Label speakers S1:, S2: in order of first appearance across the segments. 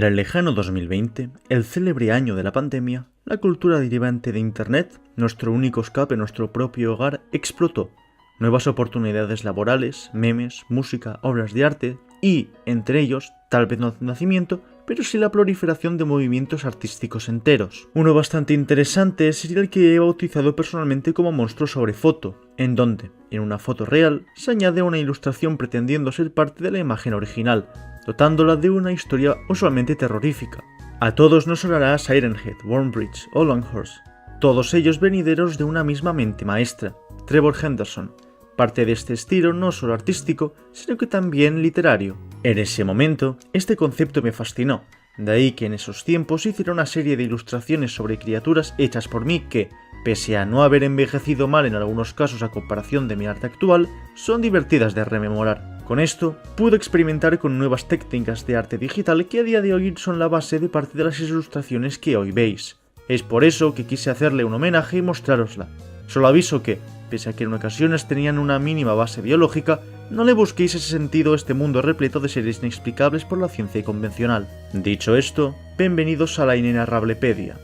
S1: Era el lejano 2020, el célebre año de la pandemia, la cultura derivante de Internet, nuestro único escape, nuestro propio hogar, explotó. Nuevas oportunidades laborales, memes, música, obras de arte y, entre ellos, tal vez no el nacimiento, pero sí la proliferación de movimientos artísticos enteros. Uno bastante interesante sería el que he bautizado personalmente como monstruo sobre foto, en donde, en una foto real, se añade una ilustración pretendiendo ser parte de la imagen original, dotándola de una historia usualmente terrorífica. A todos nos sonará Siren Head, Wormbridge o Longhorse, todos ellos venideros de una misma mente maestra, Trevor Henderson, parte de este estilo no solo artístico, sino que también literario. En ese momento, este concepto me fascinó, de ahí que en esos tiempos hiciera una serie de ilustraciones sobre criaturas hechas por mí que, pese a no haber envejecido mal en algunos casos a comparación de mi arte actual, son divertidas de rememorar. Con esto, pude experimentar con nuevas técnicas de arte digital que a día de hoy son la base de parte de las ilustraciones que hoy veis. Es por eso que quise hacerle un homenaje y mostrárosla. Solo aviso que, pese a que en ocasiones tenían una mínima base biológica, no le busquéis ese sentido a este mundo repleto de seres inexplicables por la ciencia convencional. Dicho esto, bienvenidos a la Inenarrablepedia.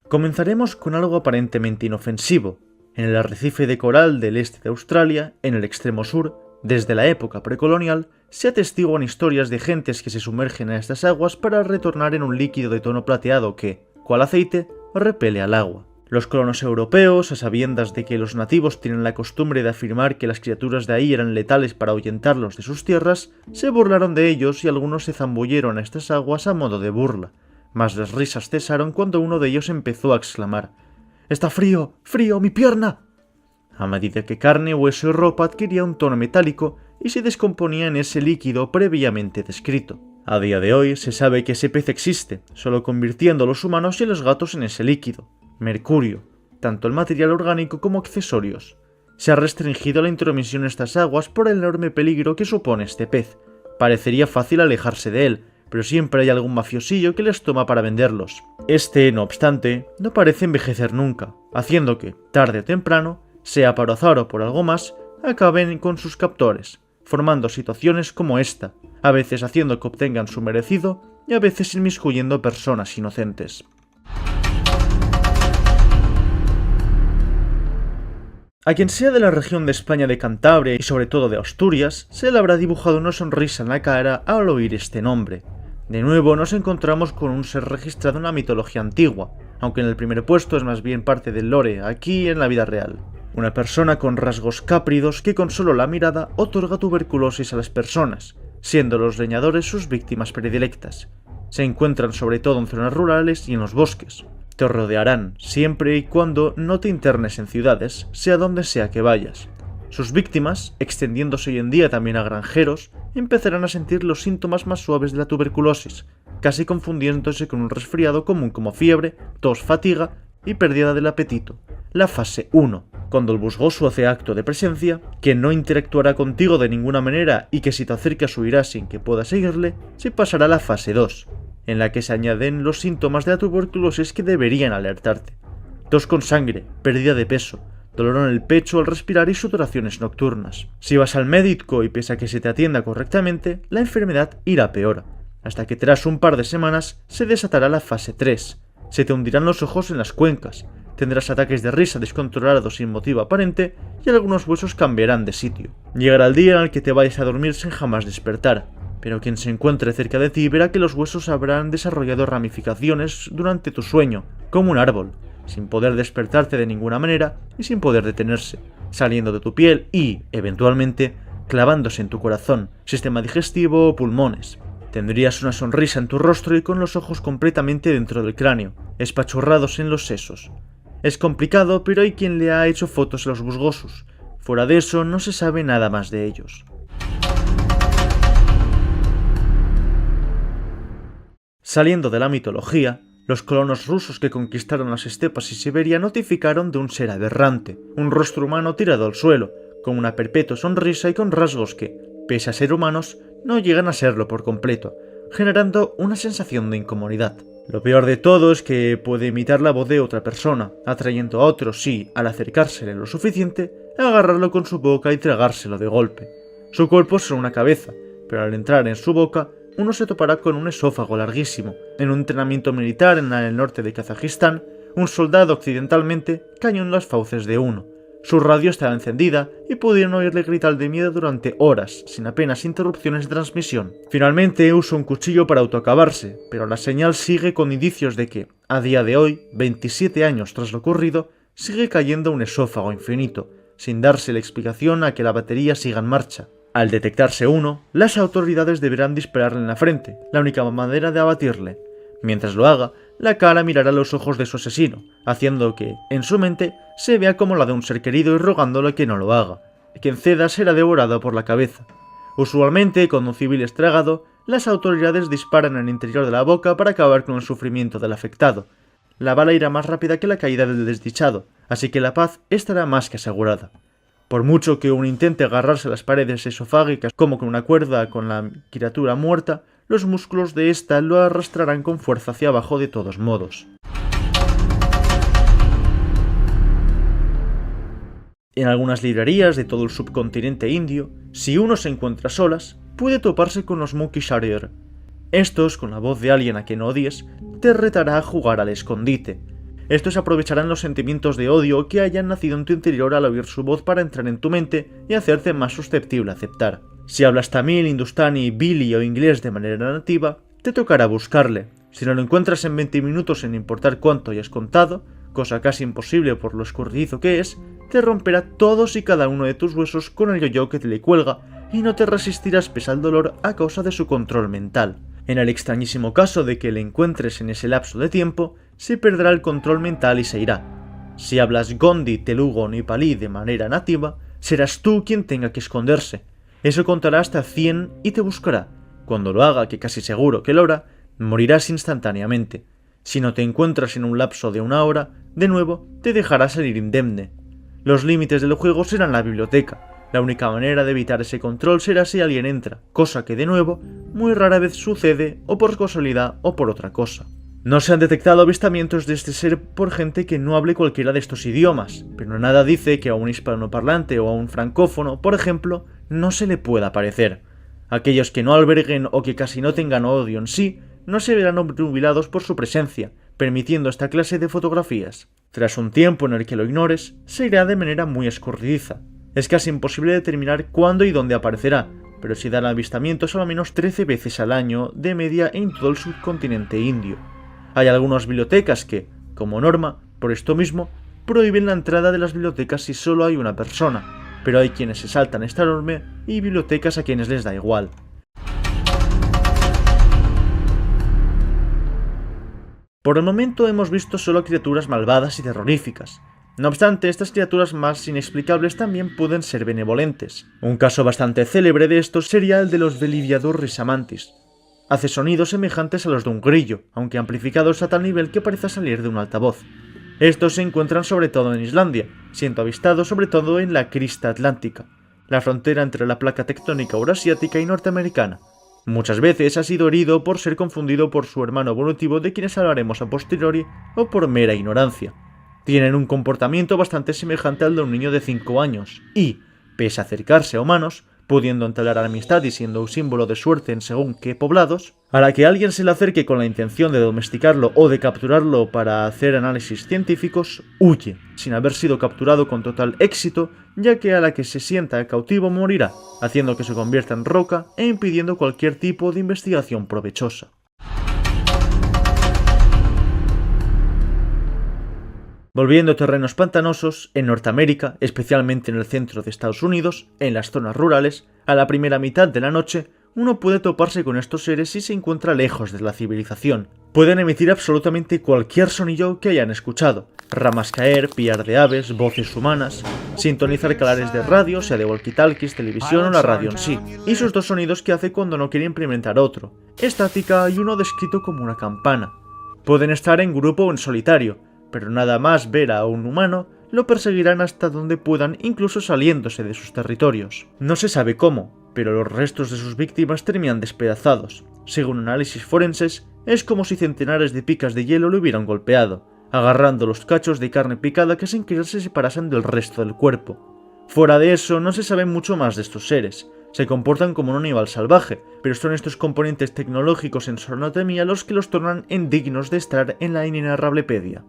S1: Comenzaremos con algo aparentemente inofensivo. En el arrecife de coral del este de Australia, en el extremo sur, desde la época precolonial, se atestiguan historias de gentes que se sumergen en estas aguas para retornar en un líquido de tono plateado que, cual aceite, repele al agua. Los colonos europeos, a sabiendas de que los nativos tienen la costumbre de afirmar que las criaturas de ahí eran letales para ahuyentarlos de sus tierras, se burlaron de ellos y algunos se zambulleron a estas aguas a modo de burla. Mas las risas cesaron cuando uno de ellos empezó a exclamar: «¡Está frío! ¡Frío! ¡Mi pierna!». A medida que carne, hueso y ropa adquiría un tono metálico y se descomponía en ese líquido previamente descrito. A día de hoy se sabe que ese pez existe, solo convirtiendo a los humanos y a los gatos en ese líquido, mercurio, tanto el material orgánico como accesorios. Se ha restringido la intromisión en estas aguas por el enorme peligro que supone este pez. Parecería fácil alejarse de él, pero siempre hay algún mafiosillo que les toma para venderlos. Este, no obstante, no parece envejecer nunca, haciendo que, tarde o temprano, sea por azar o por algo más, acaben con sus captores, formando situaciones como esta, a veces haciendo que obtengan su merecido y a veces inmiscuyendo personas inocentes. A quien sea de la región de España de Cantabria y sobre todo de Asturias, se le habrá dibujado una sonrisa en la cara al oír este nombre. De nuevo nos encontramos con un ser registrado en la mitología antigua, aunque en el primer puesto es más bien parte del lore, aquí en la vida real. Una persona con rasgos cápridos que con solo la mirada otorga tuberculosis a las personas, siendo los leñadores sus víctimas predilectas. Se encuentran sobre todo en zonas rurales y en los bosques. Te rodearán siempre y cuando no te internes en ciudades, sea donde sea que vayas. Sus víctimas, extendiéndose hoy en día también a granjeros, empezarán a sentir los síntomas más suaves de la tuberculosis, casi confundiéndose con un resfriado común como fiebre, tos, fatiga y pérdida del apetito. La fase 1, cuando el busgoso hace acto de presencia, que no interactuará contigo de ninguna manera y que si te acercas huirá sin que puedas seguirle, se pasará a la fase 2, en la que se añaden los síntomas de la tuberculosis que deberían alertarte. Tos con sangre, pérdida de peso, dolor en el pecho al respirar y sudoraciones nocturnas. Si vas al médico y pese a que se te atienda correctamente, la enfermedad irá peor, hasta que tras un par de semanas se desatará la fase 3. Se te hundirán los ojos en las cuencas, tendrás ataques de risa descontrolados sin motivo aparente y algunos huesos cambiarán de sitio. Llegará el día en el que te vayas a dormir sin jamás despertar, pero quien se encuentre cerca de ti verá que los huesos habrán desarrollado ramificaciones durante tu sueño, como un árbol, sin poder despertarte de ninguna manera y sin poder detenerse, saliendo de tu piel y, eventualmente, clavándose en tu corazón, sistema digestivo o pulmones. Tendrías una sonrisa en tu rostro y con los ojos completamente dentro del cráneo, espachurrados en los sesos. Es complicado, pero hay quien le ha hecho fotos a los busgosos. Fuera de eso, no se sabe nada más de ellos. Saliendo de la mitología, los colonos rusos que conquistaron las estepas y Siberia notificaron de un ser aberrante, un rostro humano tirado al suelo, con una perpetua sonrisa y con rasgos que, pese a ser humanos, no llegan a serlo por completo, generando una sensación de incomodidad. Lo peor de todo es que puede imitar la voz de otra persona, atrayendo a otros si, al acercársele lo suficiente, agarrarlo con su boca y tragárselo de golpe. Su cuerpo es una cabeza, pero al entrar en su boca, uno se topará con un esófago larguísimo. En un entrenamiento militar en el norte de Kazajistán, un soldado accidentalmente cayó en las fauces de uno. Su radio estaba encendida y pudieron oírle gritar de miedo durante horas, sin apenas interrupciones de transmisión. Finalmente usó un cuchillo para autoacabarse, pero la señal sigue con indicios de que, a día de hoy, 27 años tras lo ocurrido, sigue cayendo un esófago infinito, sin darse la explicación a que la batería siga en marcha. Al detectarse uno, las autoridades deberán dispararle en la frente, la única manera de abatirle. Mientras lo haga, la cara mirará los ojos de su asesino, haciendo que, en su mente, se vea como la de un ser querido y rogándole que no lo haga. Quien ceda será devorado por la cabeza. Usualmente, con un civil estragado, las autoridades disparan en el interior de la boca para acabar con el sufrimiento del afectado. La bala irá más rápida que la caída del desdichado, así que la paz estará más que asegurada. Por mucho que uno intente agarrarse a las paredes esofágicas como con una cuerda con la criatura muerta, los músculos de ésta lo arrastrarán con fuerza hacia abajo de todos modos. En algunas librerías de todo el subcontinente indio, si uno se encuentra a solas, puede toparse con los Monkey Sharir. Estos, con la voz de alguien a quien odies, te retará a jugar al escondite. Estos aprovecharán los sentimientos de odio que hayan nacido en tu interior al oír su voz para entrar en tu mente y hacerte más susceptible a aceptar. Si hablas tamil, hindustani, bili o inglés de manera nativa, te tocará buscarle. Si no lo encuentras en 20 minutos sin importar cuánto hayas contado, cosa casi imposible por lo escurridizo que es, te romperá todos y cada uno de tus huesos con el yo-yo que te le cuelga y no te resistirás pese al dolor a causa de su control mental. En el extrañísimo caso de que le encuentres en ese lapso de tiempo, se perderá el control mental y se irá. Si hablas gondi, telugu o nepalí de manera nativa, serás tú quien tenga que esconderse. Eso contará hasta 100 y te buscará. Cuando lo haga, que casi seguro que lo hará, morirás instantáneamente. Si no te encuentras en un lapso de 1 hora, de nuevo te dejará salir indemne. Los límites del juego serán la biblioteca. La única manera de evitar ese control será si alguien entra, cosa que de nuevo muy rara vez sucede o por casualidad o por otra cosa. No se han detectado avistamientos de este ser por gente que no hable cualquiera de estos idiomas, pero nada dice que a un hispanoparlante o a un francófono, por ejemplo, no se le pueda aparecer. Aquellos que no alberguen o que casi no tengan odio en sí, no se verán obnubilados por su presencia, permitiendo esta clase de fotografías. Tras un tiempo en el que lo ignores, se irá de manera muy escurridiza. Es casi imposible determinar cuándo y dónde aparecerá, pero se dan avistamientos al menos 13 veces al año de media en todo el subcontinente indio. Hay algunas bibliotecas que, como norma, por esto mismo, prohíben la entrada de las bibliotecas si solo hay una persona, pero hay quienes se saltan esta norma y bibliotecas a quienes les da igual. Por el momento hemos visto solo criaturas malvadas y terroríficas. No obstante, estas criaturas más inexplicables también pueden ser benevolentes. Un caso bastante célebre de estos sería el de los Veliviadur risamantis. Hace sonidos semejantes a los de un grillo, aunque amplificados a tal nivel que parece salir de un altavoz. Estos se encuentran sobre todo en Islandia, siendo avistados sobre todo en la crista atlántica, la frontera entre la placa tectónica eurasiática y norteamericana. Muchas veces ha sido herido por ser confundido por su hermano evolutivo de quienes hablaremos a posteriori o por mera ignorancia. Tienen un comportamiento bastante semejante al de un niño de 5 años y, pese a acercarse a humanos, pudiendo entablar amistad y siendo un símbolo de suerte en según qué poblados, a la que alguien se le acerque con la intención de domesticarlo o de capturarlo para hacer análisis científicos, huye, sin haber sido capturado con total éxito, ya que a la que se sienta cautivo morirá, haciendo que se convierta en roca e impidiendo cualquier tipo de investigación provechosa. Volviendo a terrenos pantanosos, en Norteamérica, especialmente en el centro de Estados Unidos, en las zonas rurales, a la primera mitad de la noche, uno puede toparse con estos seres si se encuentra lejos de la civilización. Pueden emitir absolutamente cualquier sonido que hayan escuchado, ramas caer, piar de aves, voces humanas, sintonizar canales de radio, sea de walkie-talkies, televisión o la radio en sí, y sus dos sonidos que hace cuando no quiere implementar otro, estática y uno descrito como una campana. Pueden estar en grupo o en solitario, pero nada más ver a un humano, lo perseguirán hasta donde puedan, incluso saliéndose de sus territorios. No se sabe cómo, pero los restos de sus víctimas terminan despedazados. Según análisis forenses, es como si centenares de picas de hielo le hubieran golpeado, agarrando los cachos de carne picada que sin querer se separasen del resto del cuerpo. Fuera de eso, no se sabe mucho más de estos seres. Se comportan como un animal salvaje, pero son estos componentes tecnológicos en su anatomía los que los tornan indignos de estar en la inenarrablepedia.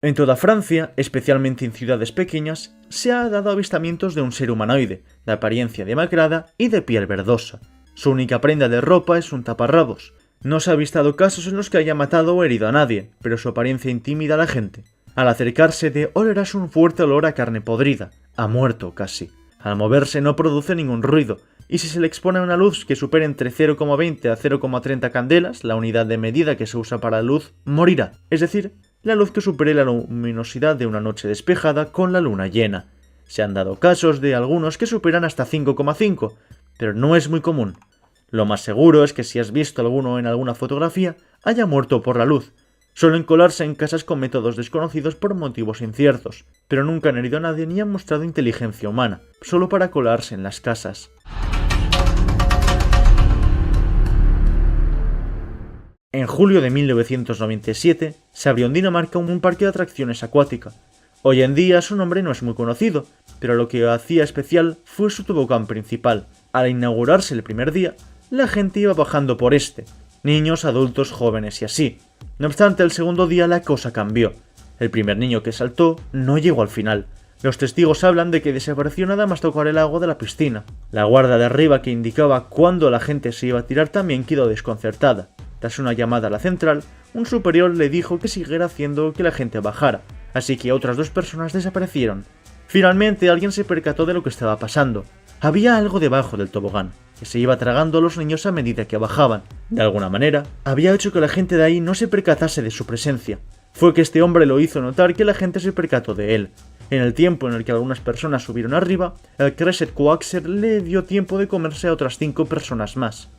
S1: En toda Francia, especialmente en ciudades pequeñas, se ha dado avistamientos de un ser humanoide, de apariencia demacrada y de piel verdosa. Su única prenda de ropa es un taparrabos. No se ha avistado casos en los que haya matado o herido a nadie, pero su apariencia intimida a la gente. Al acercarse olerás un fuerte olor a carne podrida, a muerto casi. Al moverse no produce ningún ruido, y si se le expone a una luz que supere entre 0,20 a 0,30 candelas, la unidad de medida que se usa para la luz, morirá. Es decir, la luz que supere la luminosidad de una noche despejada con la luna llena. Se han dado casos de algunos que superan hasta 5,5, pero no es muy común. Lo más seguro es que si has visto alguno en alguna fotografía, haya muerto por la luz. Suelen colarse en casas con métodos desconocidos por motivos inciertos, pero nunca han herido a nadie ni han mostrado inteligencia humana, solo para colarse en las casas. En julio de 1997 se abrió en Dinamarca un parque de atracciones acuática. Hoy en día su nombre no es muy conocido, pero lo que lo hacía especial fue su tobogán principal. Al inaugurarse el primer día, la gente iba bajando por este, niños, adultos, jóvenes y así. No obstante, el segundo día la cosa cambió. El primer niño que saltó no llegó al final. Los testigos hablan de que desapareció nada más tocar el agua de la piscina. La guarda de arriba que indicaba cuándo la gente se iba a tirar también quedó desconcertada. Tras una llamada a la central, un superior le dijo que siguiera haciendo que la gente bajara, así que otras dos personas desaparecieron. Finalmente alguien se percató de lo que estaba pasando. Había algo debajo del tobogán, que se iba tragando a los niños a medida que bajaban. De alguna manera, había hecho que la gente de ahí no se percatase de su presencia. Fue que este hombre lo hizo notar que la gente se percató de él. En el tiempo en el que algunas personas subieron arriba, el Cresset Coaxer le dio tiempo de comerse a otras 5 personas más.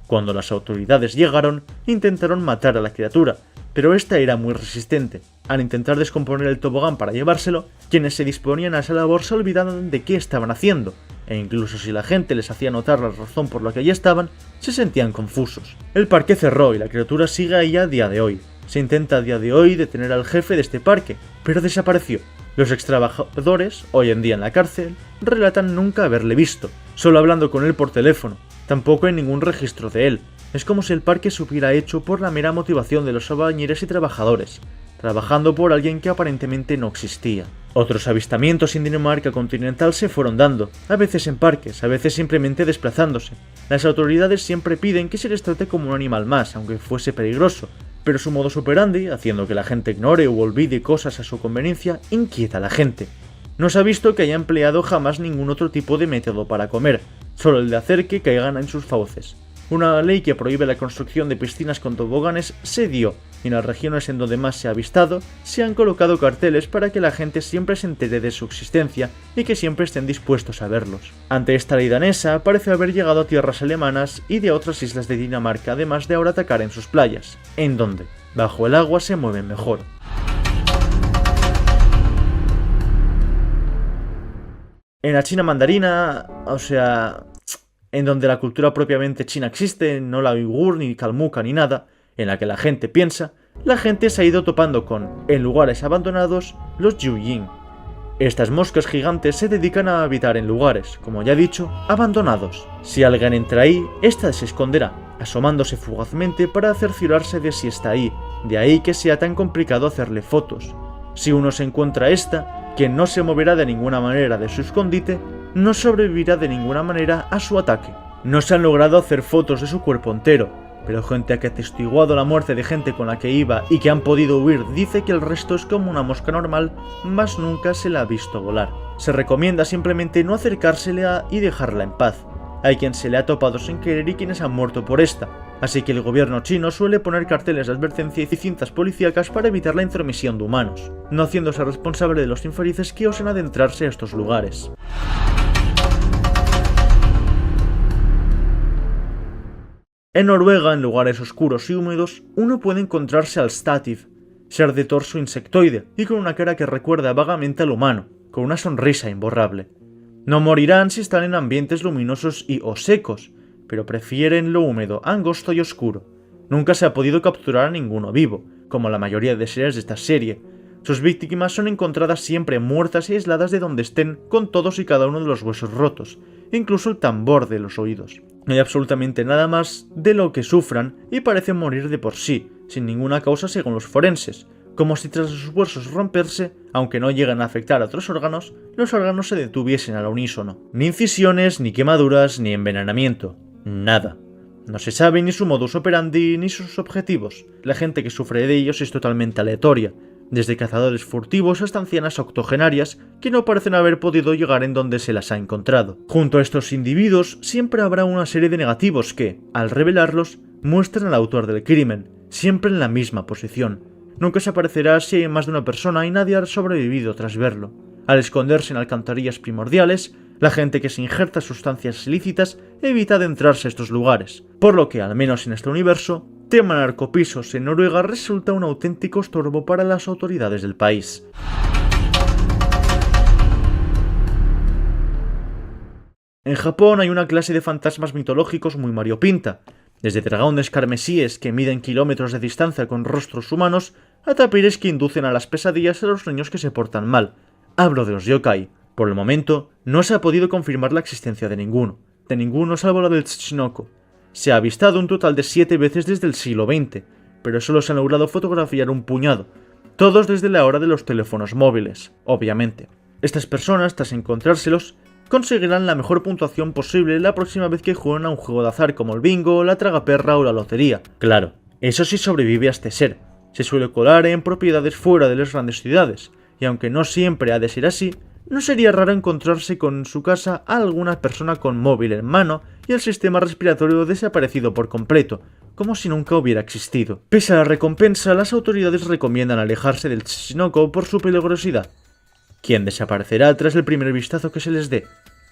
S1: Cuando las autoridades llegaron, intentaron matar a la criatura, pero esta era muy resistente. Al intentar descomponer el tobogán para llevárselo, quienes se disponían a esa labor se olvidaron de qué estaban haciendo, e incluso si la gente les hacía notar la razón por la que allí estaban, se sentían confusos. El parque cerró y la criatura sigue ahí a día de hoy. Se intenta a día de hoy detener al jefe de este parque, pero desapareció. Los extrabajadores, hoy en día en la cárcel, relatan nunca haberle visto, solo hablando con él por teléfono. Tampoco hay ningún registro de él. Es como si el parque se hubiera hecho por la mera motivación de los albañiles y trabajadores, trabajando por alguien que aparentemente no existía. Otros avistamientos en Dinamarca continental se fueron dando, a veces en parques, a veces simplemente desplazándose. Las autoridades siempre piden que se les trate como un animal más, aunque fuese peligroso, pero su modus operandi, haciendo que la gente ignore o olvide cosas a su conveniencia, inquieta a la gente. No se ha visto que haya empleado jamás ningún otro tipo de método para comer, solo el de hacer que caigan en sus fauces. Una ley que prohíbe la construcción de piscinas con toboganes se dio, y en las regiones en donde más se ha avistado, se han colocado carteles para que la gente siempre se entere de su existencia y que siempre estén dispuestos a verlos. Ante esta ley danesa, parece haber llegado a tierras alemanas y de otras islas de Dinamarca, además de ahora atacar en sus playas, en donde, bajo el agua, se mueven mejor. En la China mandarina, en donde la cultura propiamente china existe, no la uigur, ni calmuca, ni nada, en la que la gente piensa, la gente se ha ido topando con, en lugares abandonados, los Yuyin. Estas moscas gigantes se dedican a habitar en lugares, como ya he dicho, abandonados. Si alguien entra ahí, ésta se esconderá, asomándose fugazmente para cerciorarse de si está ahí, de ahí que sea tan complicado hacerle fotos. Si uno se encuentra esta, quien no se moverá de ninguna manera de su escondite, no sobrevivirá de ninguna manera a su ataque. No se han logrado hacer fotos de su cuerpo entero, pero gente que ha atestiguado la muerte de gente con la que iba y que han podido huir dice que el resto es como una mosca normal, mas nunca se la ha visto volar. Se recomienda simplemente no acercársela y dejarla en paz. Hay quien se le ha topado sin querer y quienes han muerto por esta, así que el gobierno chino suele poner carteles de advertencia y cintas policíacas para evitar la intromisión de humanos, no haciéndose responsable de los infelices que osen adentrarse a estos lugares. En Noruega, en lugares oscuros y húmedos, uno puede encontrarse al Stativ, ser de torso insectoide y con una cara que recuerda vagamente al humano. con una sonrisa imborrable. No morirán si están en ambientes luminosos y o secos, pero prefieren lo húmedo, angosto y oscuro. Nunca se ha podido capturar a ninguno vivo, como la mayoría de seres de esta serie. Sus víctimas son encontradas siempre muertas y aisladas de donde estén, con todos y cada uno de los huesos rotos, incluso el tambor de los oídos. No hay absolutamente nada más de lo que sufran y parecen morir de por sí, sin ninguna causa según los forenses, como si tras sus huesos romperse, aunque no llegan a afectar a otros órganos, los órganos se detuviesen al unísono. Ni incisiones, ni quemaduras, ni envenenamiento. Nada. No se sabe ni su modus operandi ni sus objetivos. La gente que sufre de ellos es totalmente aleatoria, desde cazadores furtivos hasta ancianas octogenarias que no parecen haber podido llegar en donde se las ha encontrado. Junto a estos individuos siempre habrá una serie de negativos que, al revelarlos, muestran al autor del crimen, siempre en la misma posición. Nunca se aparecerá si hay más de una persona y nadie ha sobrevivido tras verlo. Al esconderse en alcantarillas primordiales, la gente que se injerta sustancias ilícitas evita adentrarse a estos lugares, por lo que, al menos en este universo, tema narcopisos en Noruega resulta un auténtico estorbo para las autoridades del país. En Japón hay una clase de fantasmas mitológicos muy variopinta, desde dragones carmesíes que miden kilómetros de distancia con rostros humanos, a tapires que inducen a las pesadillas a los niños que se portan mal. Hablo de los yokai. Por el momento, no se ha podido confirmar la existencia de ninguno salvo la del Tsuchinoko. Se ha avistado un total de 7 veces desde el siglo XX, pero solo se han logrado fotografiar un puñado, todos desde la hora de los teléfonos móviles, obviamente. Estas personas, tras encontrárselos, conseguirán la mejor puntuación posible la próxima vez que jueguen a un juego de azar como el bingo, la tragaperra o la lotería. Claro, eso sí sobrevive a este ser. Se suele colar en propiedades fuera de las grandes ciudades, y aunque no siempre ha de ser así, no sería raro encontrarse en su casa a alguna persona con móvil en mano y el sistema respiratorio desaparecido por completo, como si nunca hubiera existido. Pese a la recompensa, las autoridades recomiendan alejarse del Tsuchinoko por su peligrosidad, quien desaparecerá tras el primer vistazo que se les dé.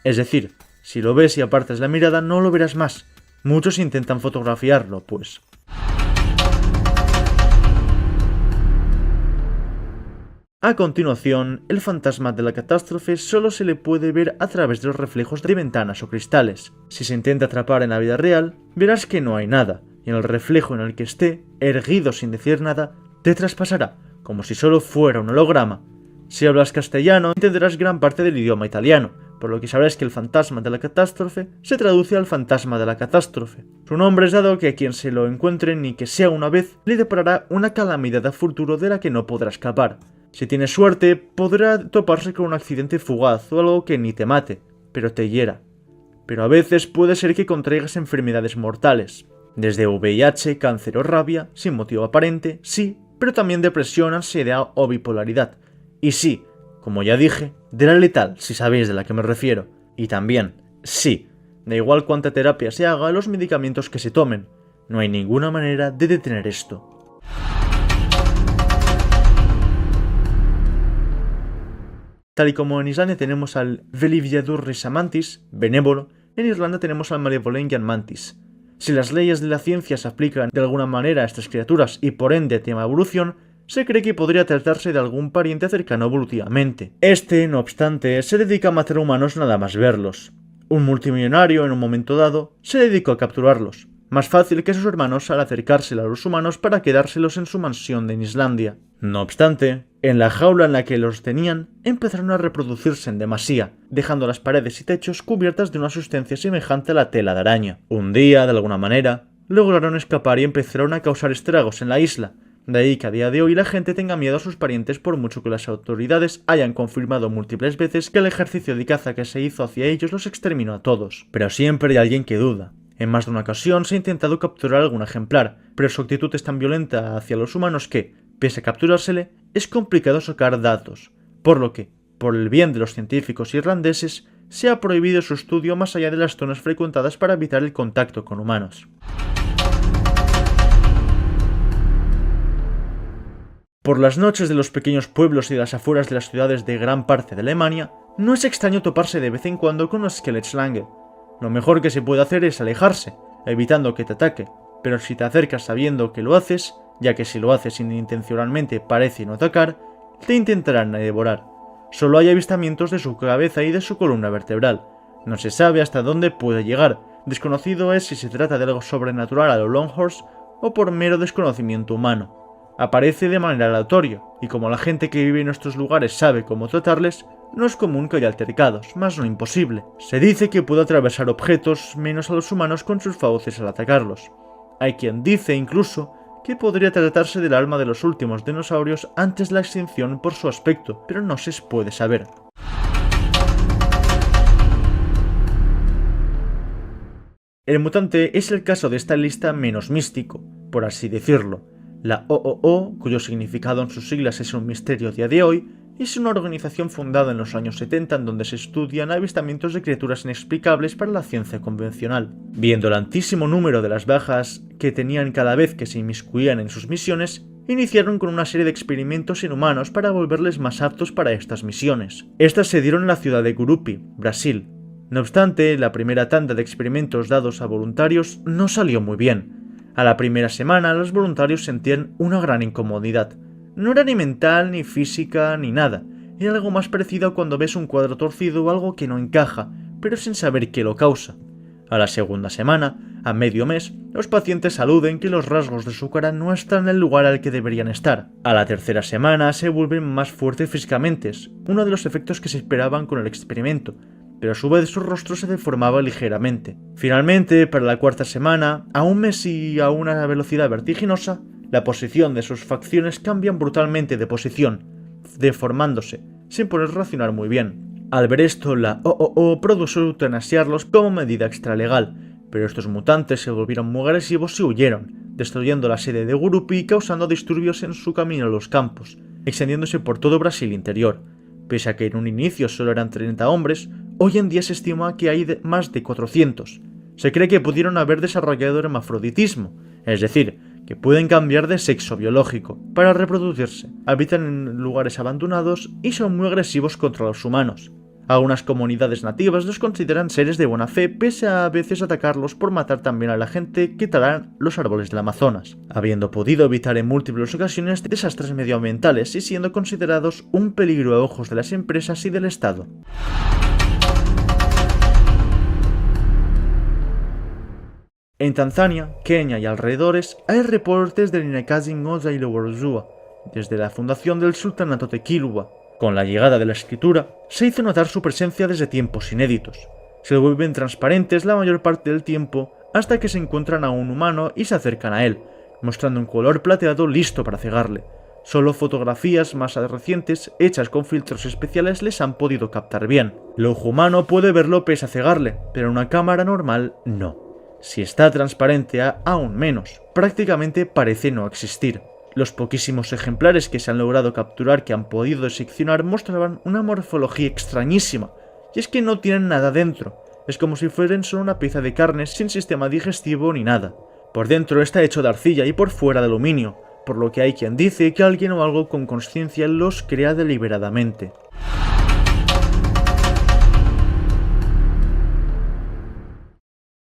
S1: Es decir, si lo ves y apartas la mirada no lo verás más. Muchos intentan fotografiarlo, pues. A continuación, el fantasma de la catástrofe solo se le puede ver a través de los reflejos de ventanas o cristales. Si se intenta atrapar en la vida real, verás que no hay nada, y en el reflejo en el que esté, erguido sin decir nada, te traspasará, como si solo fuera un holograma. Si hablas castellano, entenderás gran parte del idioma italiano, por lo que sabrás que el fantasma de la catástrofe se traduce al fantasma de la catástrofe. Su nombre es dado que a quien se lo encuentre ni que sea una vez, le deparará una calamidad a futuro de la que no podrá escapar. Si tienes suerte, podrá toparse con un accidente fugaz o algo que ni te mate, pero te hiera. Pero a veces puede ser que contraigas enfermedades mortales, desde VIH, cáncer o rabia, sin motivo aparente, sí, pero también depresión, ansiedad o bipolaridad. Y sí, como ya dije, de la letal, si sabéis de la que me refiero. Y también, sí, da igual cuánta terapia se haga, los medicamentos que se tomen, no hay ninguna manera de detener esto. Tal y como en Islandia tenemos al Velivjaður risamantis, benévolo, en Irlanda tenemos al Malevolentian mantis. Si las leyes de la ciencia se aplican de alguna manera a estas criaturas y por ende tema evolución, se cree que podría tratarse de algún pariente cercano evolutivamente. Este, no obstante, se dedica a matar humanos nada más verlos. Un multimillonario, en un momento dado, se dedicó a capturarlos, más fácil que sus hermanos al acercarse a los humanos para quedárselos en su mansión en Islandia. No obstante, en la jaula en la que los tenían, empezaron a reproducirse en demasía, dejando las paredes y techos cubiertas de una sustancia semejante a la tela de araña. Un día, de alguna manera, lograron escapar y empezaron a causar estragos en la isla. De ahí que a día de hoy la gente tenga miedo a sus parientes por mucho que las autoridades hayan confirmado múltiples veces que el ejercicio de caza que se hizo hacia ellos los exterminó a todos. Pero siempre hay alguien que duda. En más de una ocasión se ha intentado capturar algún ejemplar, pero su actitud es tan violenta hacia los humanos que, pese a capturársele, es complicado sacar datos, por lo que, por el bien de los científicos irlandeses, se ha prohibido su estudio más allá de las zonas frecuentadas para evitar el contacto con humanos. Por las noches de los pequeños pueblos y de las afueras de las ciudades de gran parte de Alemania, no es extraño toparse de vez en cuando con los Skeletschlange. Lo mejor que se puede hacer es alejarse, evitando que te ataque, pero si te acercas sabiendo que lo haces, ya que si lo haces intencionalmente parece no atacar, te intentarán devorar. Solo hay avistamientos de su cabeza y de su columna vertebral. No se sabe hasta dónde puede llegar. Desconocido es si se trata de algo sobrenatural a lo Longhorns o por mero desconocimiento humano. Aparece de manera aleatoria, y como la gente que vive en estos lugares sabe cómo tratarles, no es común que haya altercados, más no imposible. Se dice que puede atravesar objetos menos a los humanos con sus fauces al atacarlos. Hay quien dice incluso que podría tratarse del alma de los últimos dinosaurios antes de la extinción por su aspecto, pero no se puede saber. El mutante es el caso de esta lista menos místico, por así decirlo. La OOO, cuyo significado en sus siglas es un misterio a día de hoy, es una organización fundada en los años 70 en donde se estudian avistamientos de criaturas inexplicables para la ciencia convencional. Viendo el altísimo número de las bajas que tenían cada vez que se inmiscuían en sus misiones, iniciaron con una serie de experimentos en humanos para volverles más aptos para estas misiones. Estas se dieron en la ciudad de Gurupi, Brasil. No obstante, la primera tanda de experimentos dados a voluntarios no salió muy bien. A la primera semana, los voluntarios sentían una gran incomodidad. No era ni mental, ni física, ni nada. Era algo más parecido a cuando ves un cuadro torcido o algo que no encaja, pero sin saber qué lo causa. A la segunda semana, a medio mes, los pacientes aluden que los rasgos de su cara no están en el lugar al que deberían estar. A la tercera semana se vuelven más fuertes físicamente, uno de los efectos que se esperaban con el experimento, pero a su vez su rostro se deformaba ligeramente. Finalmente, para la cuarta semana, a un mes y a una velocidad vertiginosa, la posición de sus facciones cambian brutalmente de posición, deformándose, sin poder razonar muy bien. Al ver esto, la OOO produjo eutanasiarlos como medida extralegal, pero estos mutantes se volvieron muy agresivos y huyeron, destruyendo la sede de Gurupi y causando disturbios en su camino a los campos, extendiéndose por todo Brasil interior. Pese a que en un inicio solo eran 30 hombres, hoy en día se estima que hay más de 400. Se cree que pudieron haber desarrollado hermafroditismo, es decir, que pueden cambiar de sexo biológico para reproducirse, habitan en lugares abandonados y son muy agresivos contra los humanos. Algunas comunidades nativas los consideran seres de buena fe, pese a veces atacarlos por matar también a la gente que talan los árboles del Amazonas, habiendo podido evitar en múltiples ocasiones desastres medioambientales y siendo considerados un peligro a ojos de las empresas y del Estado. En Tanzania, Kenia y alrededores hay reportes del Nyakasi Ngozi Iloworozua, desde la fundación del sultanato de Kilwa. Con la llegada de la escritura, se hizo notar su presencia desde tiempos inéditos. Se vuelven transparentes la mayor parte del tiempo hasta que se encuentran a un humano y se acercan a él, mostrando un color plateado listo para cegarle. Solo fotografías más recientes, hechas con filtros especiales, les han podido captar bien. El ojo humano puede verlo pese a cegarle, pero una cámara normal no. Si está transparente, aún menos. Prácticamente parece no existir. Los poquísimos ejemplares que se han logrado capturar que han podido diseccionar mostraban una morfología extrañísima, y es que no tienen nada dentro. Es como si fueran solo una pieza de carne sin sistema digestivo ni nada. Por dentro está hecho de arcilla y por fuera de aluminio, por lo que hay quien dice que alguien o algo con conciencia los crea deliberadamente.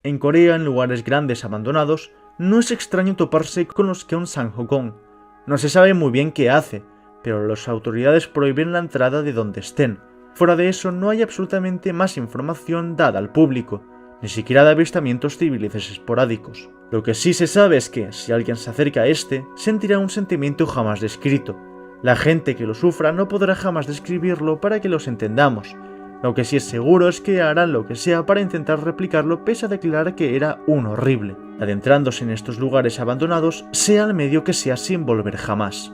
S1: En Corea, en lugares grandes abandonados, no es extraño toparse con los Gyeongsanghokong. No se sabe muy bien qué hace, pero las autoridades prohíben la entrada de donde estén. Fuera de eso no hay absolutamente más información dada al público, ni siquiera de avistamientos civiles esporádicos. Lo que sí se sabe es que, si alguien se acerca a este, sentirá un sentimiento jamás descrito. La gente que lo sufra no podrá jamás describirlo para que los entendamos. Lo que sí es seguro es que harán lo que sea para intentar replicarlo pese a declarar que era un horrible, adentrándose en estos lugares abandonados, sea el medio que sea sin volver jamás.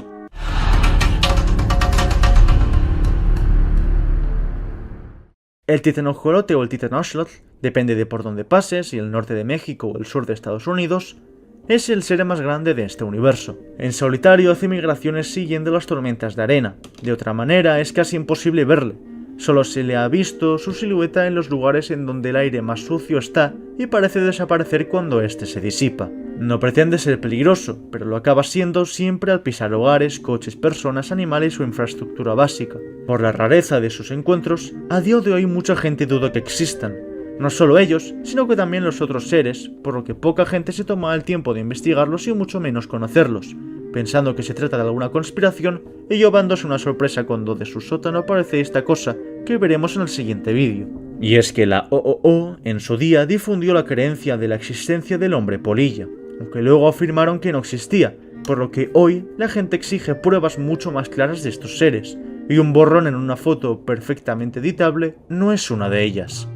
S1: El titanosaurio o el titanoxolotl, depende de por dónde pases, si el norte de México o el sur de Estados Unidos, es el ser más grande de este universo. En solitario hace migraciones siguiendo las tormentas de arena, de otra manera es casi imposible verle. Solo se le ha visto su silueta en los lugares en donde el aire más sucio está y parece desaparecer cuando éste se disipa. No pretende ser peligroso, pero lo acaba siendo siempre al pisar hogares, coches, personas, animales o infraestructura básica. Por la rareza de sus encuentros, a día de hoy mucha gente duda que existan. No solo ellos, sino que también los otros seres, por lo que poca gente se toma el tiempo de investigarlos y mucho menos conocerlos. pensando que se trata de alguna conspiración y llevándose una sorpresa cuando de su sótano aparece esta cosa que veremos en el siguiente vídeo. Y es que la OOO en su día difundió la creencia de la existencia del hombre polilla, aunque luego afirmaron que no existía, por lo que hoy la gente exige pruebas mucho más claras de estos seres, y un borrón en una foto perfectamente editable no es una de ellas.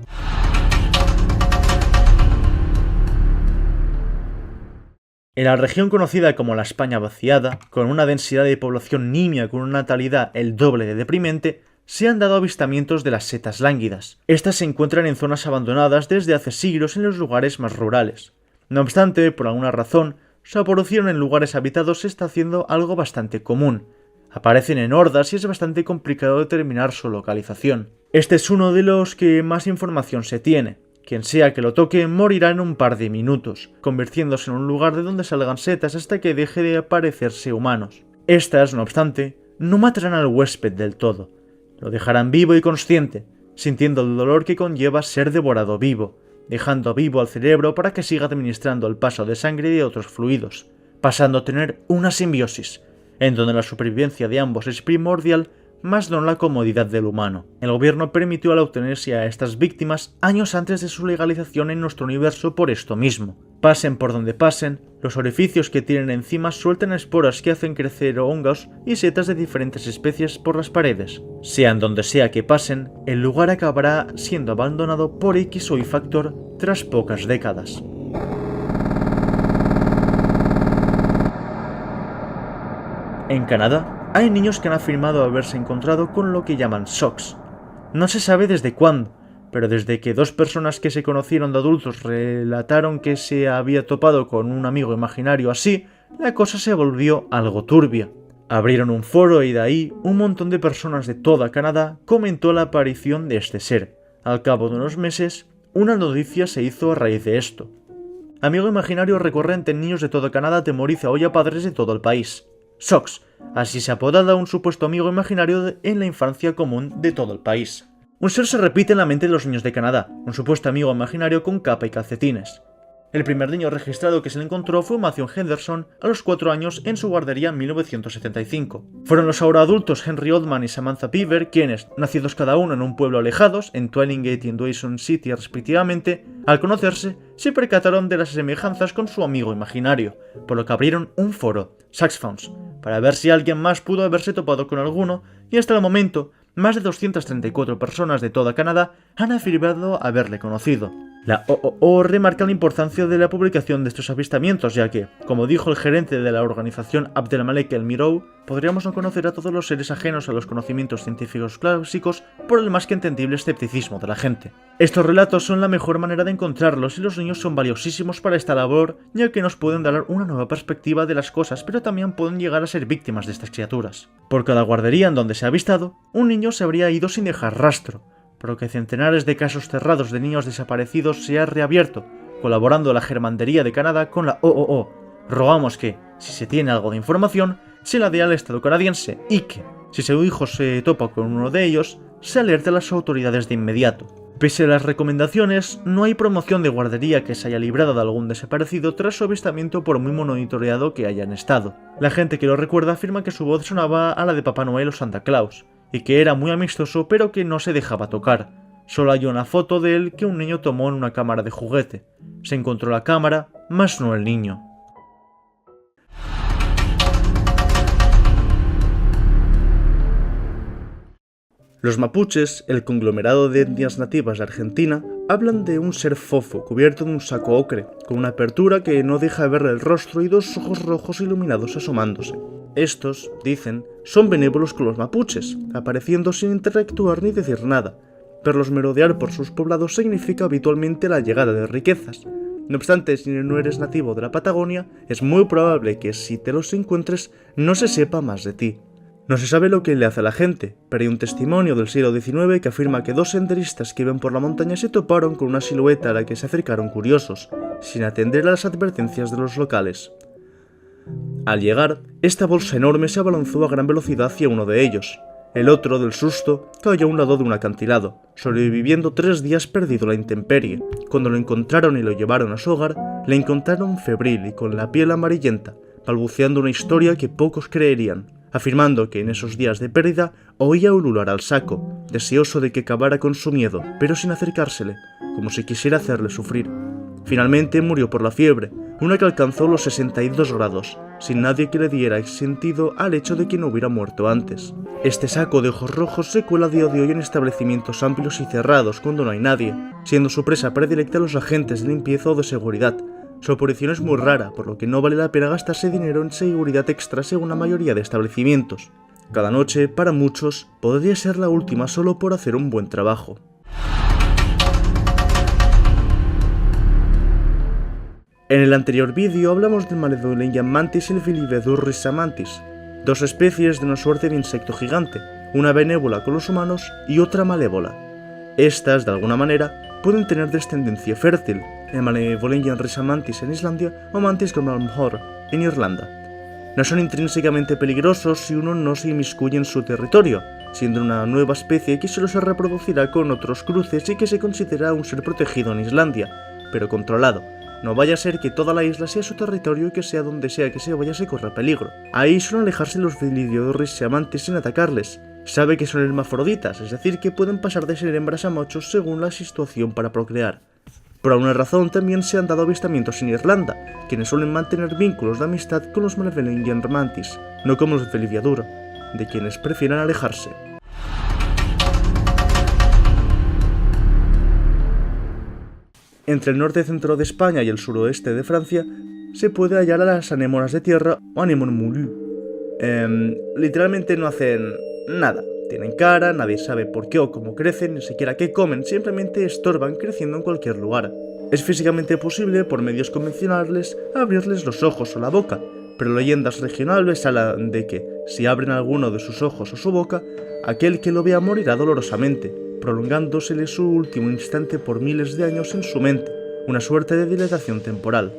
S1: En la región conocida como la España vaciada, con una densidad de población nimia con una natalidad el doble de deprimente, se han dado avistamientos de las setas lánguidas. Estas se encuentran en zonas abandonadas desde hace siglos en los lugares más rurales. No obstante, por alguna razón, su aparición en lugares habitados se está haciendo algo bastante común. Aparecen en hordas y es bastante complicado determinar su localización. Este es uno de los que más información se tiene. Quien sea que lo toque morirá en un par de minutos, convirtiéndose en un lugar de donde salgan setas hasta que deje de aparecerse humanos. Estas, no obstante, no matarán al huésped del todo. Lo dejarán vivo y consciente, sintiendo el dolor que conlleva ser devorado vivo, dejando vivo al cerebro para que siga administrando el paso de sangre y de otros fluidos, pasando a tener una simbiosis, en donde la supervivencia de ambos es primordial, más no la comodidad del humano. El gobierno permitió la eutanasia a estas víctimas años antes de su legalización en nuestro universo por esto mismo. Pasen por donde pasen, los orificios que tienen encima sueltan esporas que hacen crecer hongos y setas de diferentes especies por las paredes. Sean donde sea que pasen, el lugar acabará siendo abandonado por X o Y factor tras pocas décadas. En Canadá, hay niños que han afirmado haberse encontrado con lo que llaman SOCs. No se sabe desde cuándo, pero desde que dos personas que se conocieron de adultos relataron que se había topado con un amigo imaginario así, la cosa se volvió algo turbia. Abrieron un foro y de ahí un montón de personas de toda Canadá comentó la aparición de este ser. Al cabo de unos meses, una noticia se hizo a raíz de esto. Amigo imaginario recurrente en niños de toda Canadá atemoriza hoy a padres de todo el país. SOCs, así se apodada un supuesto amigo imaginario en la infancia común de todo el país. Un ser se repite en la mente de los niños de Canadá, un supuesto amigo imaginario con capa y calcetines. El primer niño registrado que se le encontró fue Matthew Henderson a los 4 años en su guardería en 1975. Fueron los ahora adultos Henry Oldman y Samantha Beaver quienes, nacidos cada uno en un pueblo alejados, en Twillingate y en Dawson City respectivamente, al conocerse, se percataron de las semejanzas con su amigo imaginario, por lo que abrieron un foro, Saxfounds, para ver si alguien más pudo haberse topado con alguno, y hasta el momento, más de 234 personas de toda Canadá han afirmado haberle conocido. La OOO remarca la importancia de la publicación de estos avistamientos, ya que, como dijo el gerente de la organización Abdelmalek El-Mirou, podríamos no conocer a todos los seres ajenos a los conocimientos científicos clásicos por el más que entendible escepticismo de la gente. Estos relatos son la mejor manera de encontrarlos y los niños son valiosísimos para esta labor, ya que nos pueden dar una nueva perspectiva de las cosas, pero también pueden llegar a ser víctimas de estas criaturas. Por cada guardería en donde se ha avistado, un niño se habría ido sin dejar rastro, por lo que centenares de casos cerrados de niños desaparecidos se ha reabierto, colaborando la Germandería de Canadá con la OOO. Rogamos que, si se tiene algo de información, se la dé al Estado canadiense y que, si su hijo se topa con uno de ellos, se alerte a las autoridades de inmediato. Pese a las recomendaciones, no hay promoción de guardería que se haya librado de algún desaparecido tras su avistamiento por muy monitoreado que hayan estado. La gente que lo recuerda afirma que su voz sonaba a la de Papá Noel o Santa Claus, y que era muy amistoso pero que no se dejaba tocar. Solo hay una foto de él que un niño tomó en una cámara de juguete. Se encontró la cámara, mas no el niño. Los mapuches, el conglomerado de etnias nativas de Argentina, hablan de un ser fofo cubierto de un saco ocre, con una apertura que no deja ver el rostro y dos ojos rojos iluminados asomándose. Estos, dicen, son benévolos con los mapuches, apareciendo sin interactuar ni decir nada, verlos merodear por sus poblados significa habitualmente la llegada de riquezas. No obstante, si no eres nativo de la Patagonia, es muy probable que si te los encuentres no se sepa más de ti. No se sabe lo que le hace a la gente, pero hay un testimonio del siglo XIX que afirma que dos senderistas que iban por la montaña se toparon con una silueta a la que se acercaron curiosos, sin atender a las advertencias de los locales. Al llegar, esta bolsa enorme se abalanzó a gran velocidad hacia uno de ellos. El otro, del susto, cayó a un lado de un acantilado, sobreviviendo 3 días perdido a la intemperie. Cuando lo encontraron y lo llevaron a su hogar, le encontraron febril y con la piel amarillenta, balbuceando una historia que pocos creerían, afirmando que en esos días de pérdida oía ulular al saco, deseoso de que acabara con su miedo, pero sin acercársele, como si quisiera hacerle sufrir. Finalmente murió por la fiebre, una que alcanzó los 62 grados, sin nadie que le diera sentido al hecho de que no hubiera muerto antes. Este saco de ojos rojos se cuela a día de hoy en establecimientos amplios y cerrados cuando no hay nadie, siendo su presa predilecta a los agentes de limpieza o de seguridad. Su aparición es muy rara, por lo que no vale la pena gastarse dinero en seguridad extra según la mayoría de establecimientos. Cada noche, para muchos, podría ser la última solo por hacer un buen trabajo. En el anterior vídeo hablamos del Malevolentian mantis y el Filivedurus rizamantis, dos especies de una suerte de insecto gigante, una benévola con los humanos y otra malévola. Estas, de alguna manera, pueden tener descendencia fértil, el Malevolentian rizamantis en Islandia o Mantis gormalmhor en Irlanda. No son intrínsecamente peligrosos si uno no se inmiscuye en su territorio, siendo una nueva especie que solo se reproducirá con otros cruces y que se considera un ser protegido en Islandia, pero controlado. No vaya a ser que toda la isla sea su territorio y que sea donde sea que se vaya se corra peligro. Ahí suelen alejarse los Filivedurus rizamantis sin atacarles. Sabe que son hermafroditas, es decir, que pueden pasar de ser hembras a machos según la situación para procrear. Por alguna razón también se han dado avistamientos en Irlanda, quienes suelen mantener vínculos de amistad con los Malevolentian mantis, no como los de Filivedurus, de quienes prefieren alejarse. Entre el norte y centro de España y el suroeste de Francia se puede hallar a las anémonas de tierra o anémone moulu. Literalmente no hacen nada. Tienen cara, nadie sabe por qué o cómo crecen, ni siquiera qué comen, simplemente estorban creciendo en cualquier lugar. Es físicamente posible, por medios convencionales, abrirles los ojos o la boca, pero leyendas regionales hablan de que, si abren alguno de sus ojos o su boca, aquel que lo vea morirá dolorosamente, prolongándosele su último instante por miles de años en su mente, una suerte de dilatación temporal.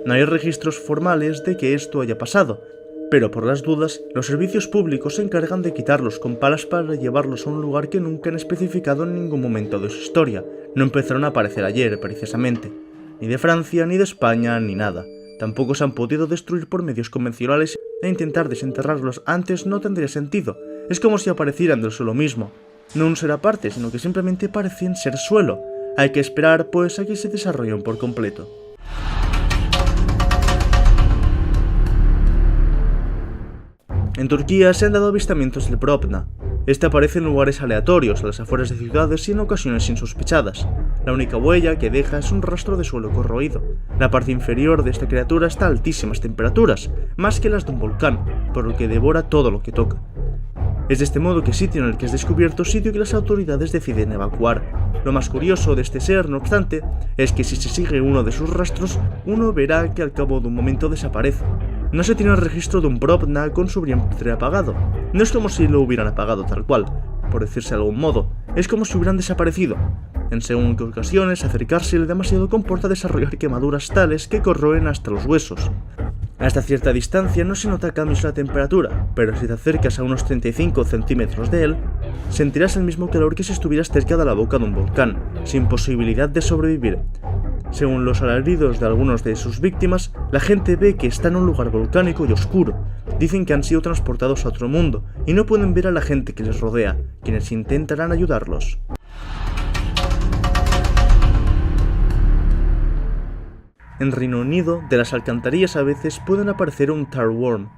S1: No hay registros formales de que esto haya pasado, pero por las dudas, los servicios públicos se encargan de quitarlos con palas para llevarlos a un lugar que nunca han especificado en ningún momento de su historia. No empezaron a aparecer ayer, precisamente. Ni de Francia, ni de España, ni nada. Tampoco se han podido destruir por medios convencionales e intentar desenterrarlos antes no tendría sentido. Es como si aparecieran del suelo mismo. No un ser aparte, sino que simplemente parecen ser suelo. Hay que esperar, pues, a que se desarrollen por completo. En Turquía se han dado avistamientos del Propna. Este aparece en lugares aleatorios, a las afueras de ciudades y en ocasiones insospechadas. La única huella que deja es un rastro de suelo corroído. La parte inferior de esta criatura está a altísimas temperaturas, más que las de un volcán, por lo que devora todo lo que toca. Es de este modo que sitio en el que es descubierto sitio que las autoridades deciden evacuar. Lo más curioso de este ser, no obstante, es que si se sigue uno de sus rastros, uno verá que al cabo de un momento desaparece. No se tiene el registro de un Propna con su vientre apagado. No es como si lo hubieran apagado tal cual, por decirse de algún modo. Es como si hubieran desaparecido. En según qué ocasiones, acercársele demasiado comporta desarrollar quemaduras tales que corroen hasta los huesos. Hasta cierta distancia no se nota cambios en la temperatura, pero si te acercas a unos 35 centímetros de él, sentirás el mismo calor que si estuvieras cerca de la boca de un volcán, sin posibilidad de sobrevivir. Según los alaridos de algunos de sus víctimas, la gente ve que está en un lugar volcánico y oscuro. Dicen que han sido transportados a otro mundo y no pueden ver a la gente que les rodea, quienes intentarán ayudarlos. En Reino Unido, de las alcantarillas a veces pueden aparecer un tarworm,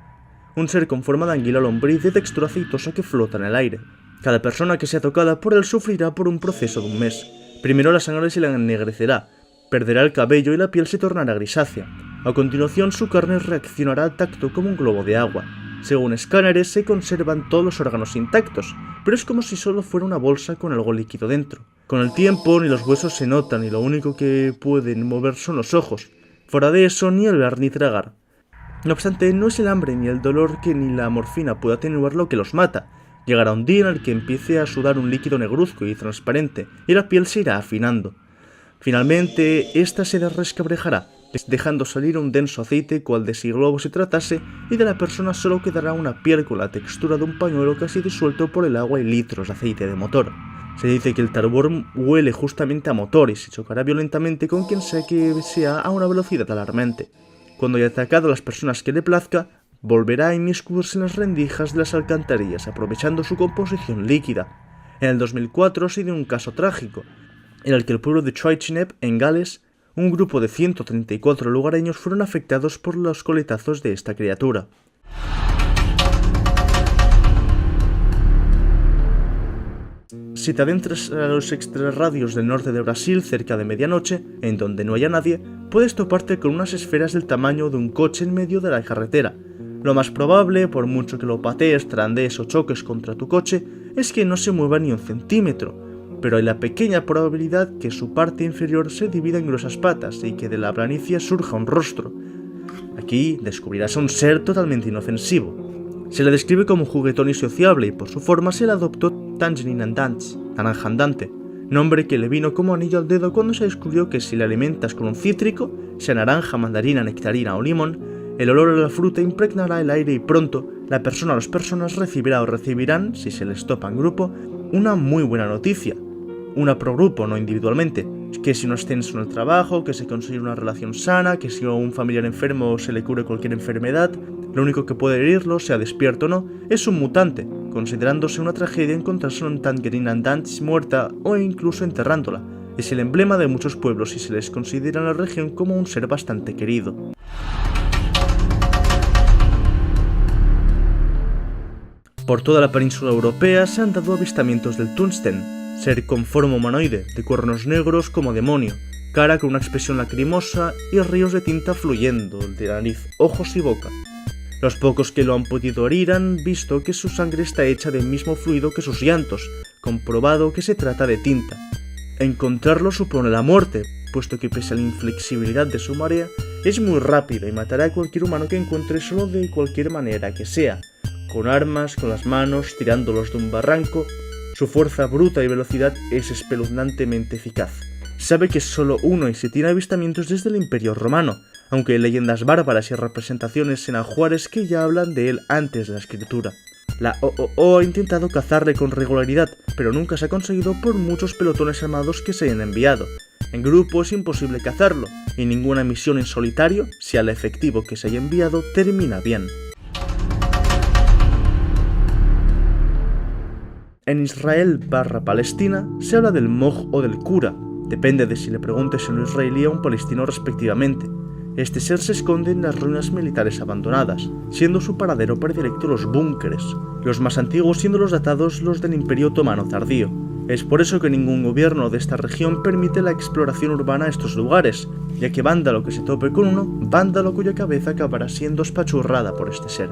S1: un ser con forma de anguila lombriz de textura aceitosa que flota en el aire. Cada persona que sea tocada por él sufrirá por un proceso de un mes. Primero la sangre se le ennegrecerá, perderá el cabello y la piel se tornará grisácea. A continuación su carne reaccionará al tacto como un globo de agua. Según escáneres se conservan todos los órganos intactos, pero es como si solo fuera una bolsa con algo líquido dentro. Con el tiempo ni los huesos se notan y lo único que pueden mover son los ojos. Fuera de eso ni hablar ni tragar. No obstante, no es el hambre ni el dolor que ni la morfina pueda atenuar lo que los mata. Llegará un día en el que empiece a sudar un líquido negruzco y transparente y la piel se irá afinando. Finalmente, ésta se resquebrajará, dejando salir un denso aceite cual de si globo se tratase, y de la persona solo quedará una piel con la textura de un pañuelo casi disuelto por el agua y litros de aceite de motor. Se dice que el tarworm huele justamente a motor y se chocará violentamente con quien sea que sea a una velocidad alarmante. Cuando haya atacado a las personas que le plazca, volverá a inmiscuirse en las rendijas de las alcantarillas, aprovechando su composición líquida. En el 2004 se dio un caso trágico, en el que el pueblo de Trichineb, en Gales, un grupo de 134 lugareños fueron afectados por los coletazos de esta criatura. Si te adentras a los extrarradios del norte de Brasil cerca de medianoche, en donde no haya nadie, puedes toparte con unas esferas del tamaño de un coche en medio de la carretera. Lo más probable, por mucho que lo patees, trandees o choques contra tu coche, es que no se mueva ni un centímetro, pero hay la pequeña probabilidad que su parte inferior se divida en gruesas patas y que de la planicie surja un rostro. Aquí descubrirás a un ser totalmente inofensivo. Se le describe como juguetón y sociable y por su forma se le adoptó Tangerine Andante, naranja andante, nombre que le vino como anillo al dedo cuando se descubrió que si le alimentas con un cítrico, sea naranja, mandarina, nectarina o limón, el olor de la fruta impregnará el aire y pronto la persona o las personas recibirá o recibirán, si se les topa en grupo, una muy buena noticia. Una pro grupo, no individualmente, que si un ascenso en el trabajo, que se consigue una relación sana, que si a un familiar enfermo se le cure cualquier enfermedad, lo único que puede herirlo, sea despierto o no, es un mutante, considerándose una tragedia encontrarse un Tangerine Andante muerta o incluso enterrándola. Es el emblema de muchos pueblos y se les considera en la región como un ser bastante querido. Por toda la península europea se han dado avistamientos del Tungsten, ser con forma humanoide, de cuernos negros como demonio, cara con una expresión lacrimosa y ríos de tinta fluyendo de nariz, ojos y boca. Los pocos que lo han podido herir han visto que su sangre está hecha del mismo fluido que sus llantos, comprobado que se trata de tinta. Encontrarlo supone la muerte, puesto que pese a la inflexibilidad de su marea, es muy rápido y matará a cualquier humano que encuentre solo de cualquier manera que sea, con armas, con las manos, tirándolos de un barranco. Su fuerza bruta y velocidad es espeluznantemente eficaz. Sabe que es solo uno y se tiene avistamientos desde el Imperio Romano, aunque hay leyendas bárbaras y representaciones en ajuares que ya hablan de él antes de la escritura. La OOO ha intentado cazarle con regularidad, pero nunca se ha conseguido por muchos pelotones armados que se hayan enviado. En grupo es imposible cazarlo, y ninguna misión en solitario, sea la efectivo que se haya enviado, termina bien. En Israel/Palestina se habla del Moj o del Cura, depende de si le preguntes a un israelí o a un palestino respectivamente. Este ser se esconde en las ruinas militares abandonadas, siendo su paradero predilecto los búnkeres, los más antiguos siendo los datados los del Imperio Otomano tardío. Es por eso que ningún gobierno de esta región permite la exploración urbana a estos lugares, ya que vándalo que se tope con uno, vándalo cuya cabeza acabará siendo espachurrada por este ser.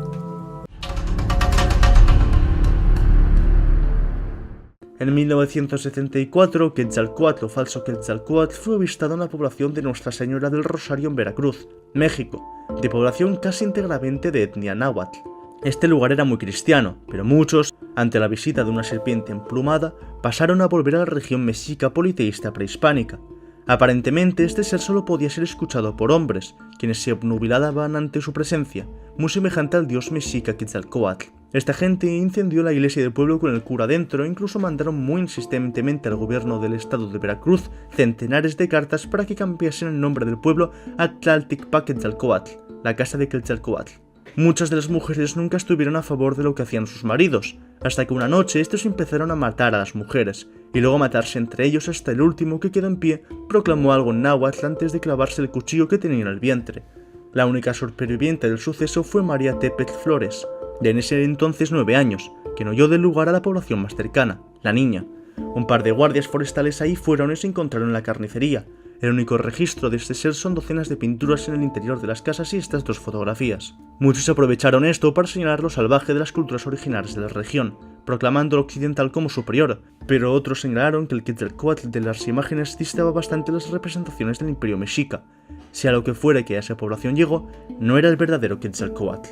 S1: En 1974, Quetzalcóatl o falso Quetzalcóatl fue avistado en la población de Nuestra Señora del Rosario en Veracruz, México, de población casi íntegramente de etnia náhuatl. Este lugar era muy cristiano, pero muchos, ante la visita de una serpiente emplumada, pasaron a volver a la región mexica politeísta prehispánica. Aparentemente este ser solo podía ser escuchado por hombres, quienes se obnubilaban ante su presencia, muy semejante al dios mexica Quetzalcóatl. Esta gente incendió la iglesia del pueblo con el cura dentro e incluso mandaron muy insistentemente al gobierno del estado de Veracruz centenares de cartas para que cambiasen el nombre del pueblo a Tlalticpac Quetzalcóatl, la casa de Quetzalcóatl. Muchas de las mujeres nunca estuvieron a favor de lo que hacían sus maridos, hasta que una noche estos empezaron a matar a las mujeres, y luego a matarse entre ellos hasta el último que quedó en pie proclamó algo en náhuatl antes de clavarse el cuchillo que tenía en el vientre. La única superviviente del suceso fue María Tepetl Flores, de en ese entonces 9 años, que no huyó del lugar a la población más cercana, la niña. Un par de guardias forestales ahí fueron y se encontraron en la carnicería. El único registro de este ser son docenas de pinturas en el interior de las casas y estas 2 fotografías. Muchos aprovecharon esto para señalar lo salvaje de las culturas originarias de la región, proclamando lo occidental como superior, pero otros señalaron que el Quetzalcóatl de las imágenes distaba bastante las representaciones del Imperio Mexica. Sea lo que fuera que a esa población llegó, no era el verdadero Quetzalcóatl.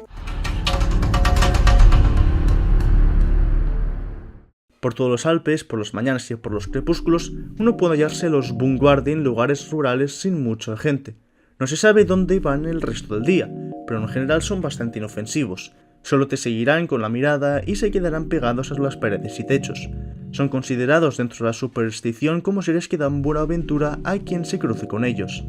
S1: Por todos los Alpes, por las mañanas y por los crepúsculos, uno puede hallarse los Bunguardi en lugares rurales sin mucha gente. No se sabe dónde van el resto del día, pero en general son bastante inofensivos. Solo te seguirán con la mirada y se quedarán pegados a las paredes y techos. Son considerados dentro de la superstición como seres que dan buena aventura a quien se cruce con ellos.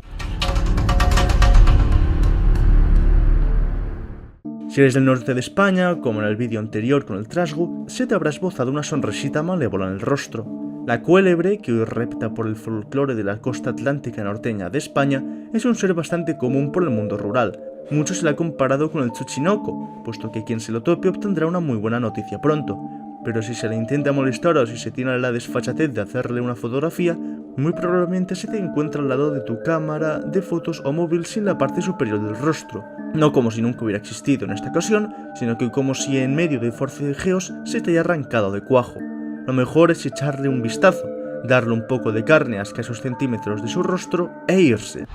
S1: Si eres del norte de España, como en el vídeo anterior con el trasgu, se te habrá esbozado una sonrisita malévola en el rostro. La cuélebre, que hoy repta por el folclore de la costa atlántica norteña de España, es un ser bastante común por el mundo rural. Mucho se le ha comparado con el tsuchinoco, puesto que quien se lo tope obtendrá una muy buena noticia pronto. Pero si se le intenta molestar o si se tiene la desfachatez de hacerle una fotografía, muy probablemente se te encuentra al lado de tu cámara de fotos o móvil sin la parte superior del rostro. No como si nunca hubiera existido en esta ocasión, sino que como si en medio de forcejeos se te haya arrancado de cuajo. Lo mejor es echarle un vistazo, darle un poco de carne a escasos centímetros de su rostro e irse.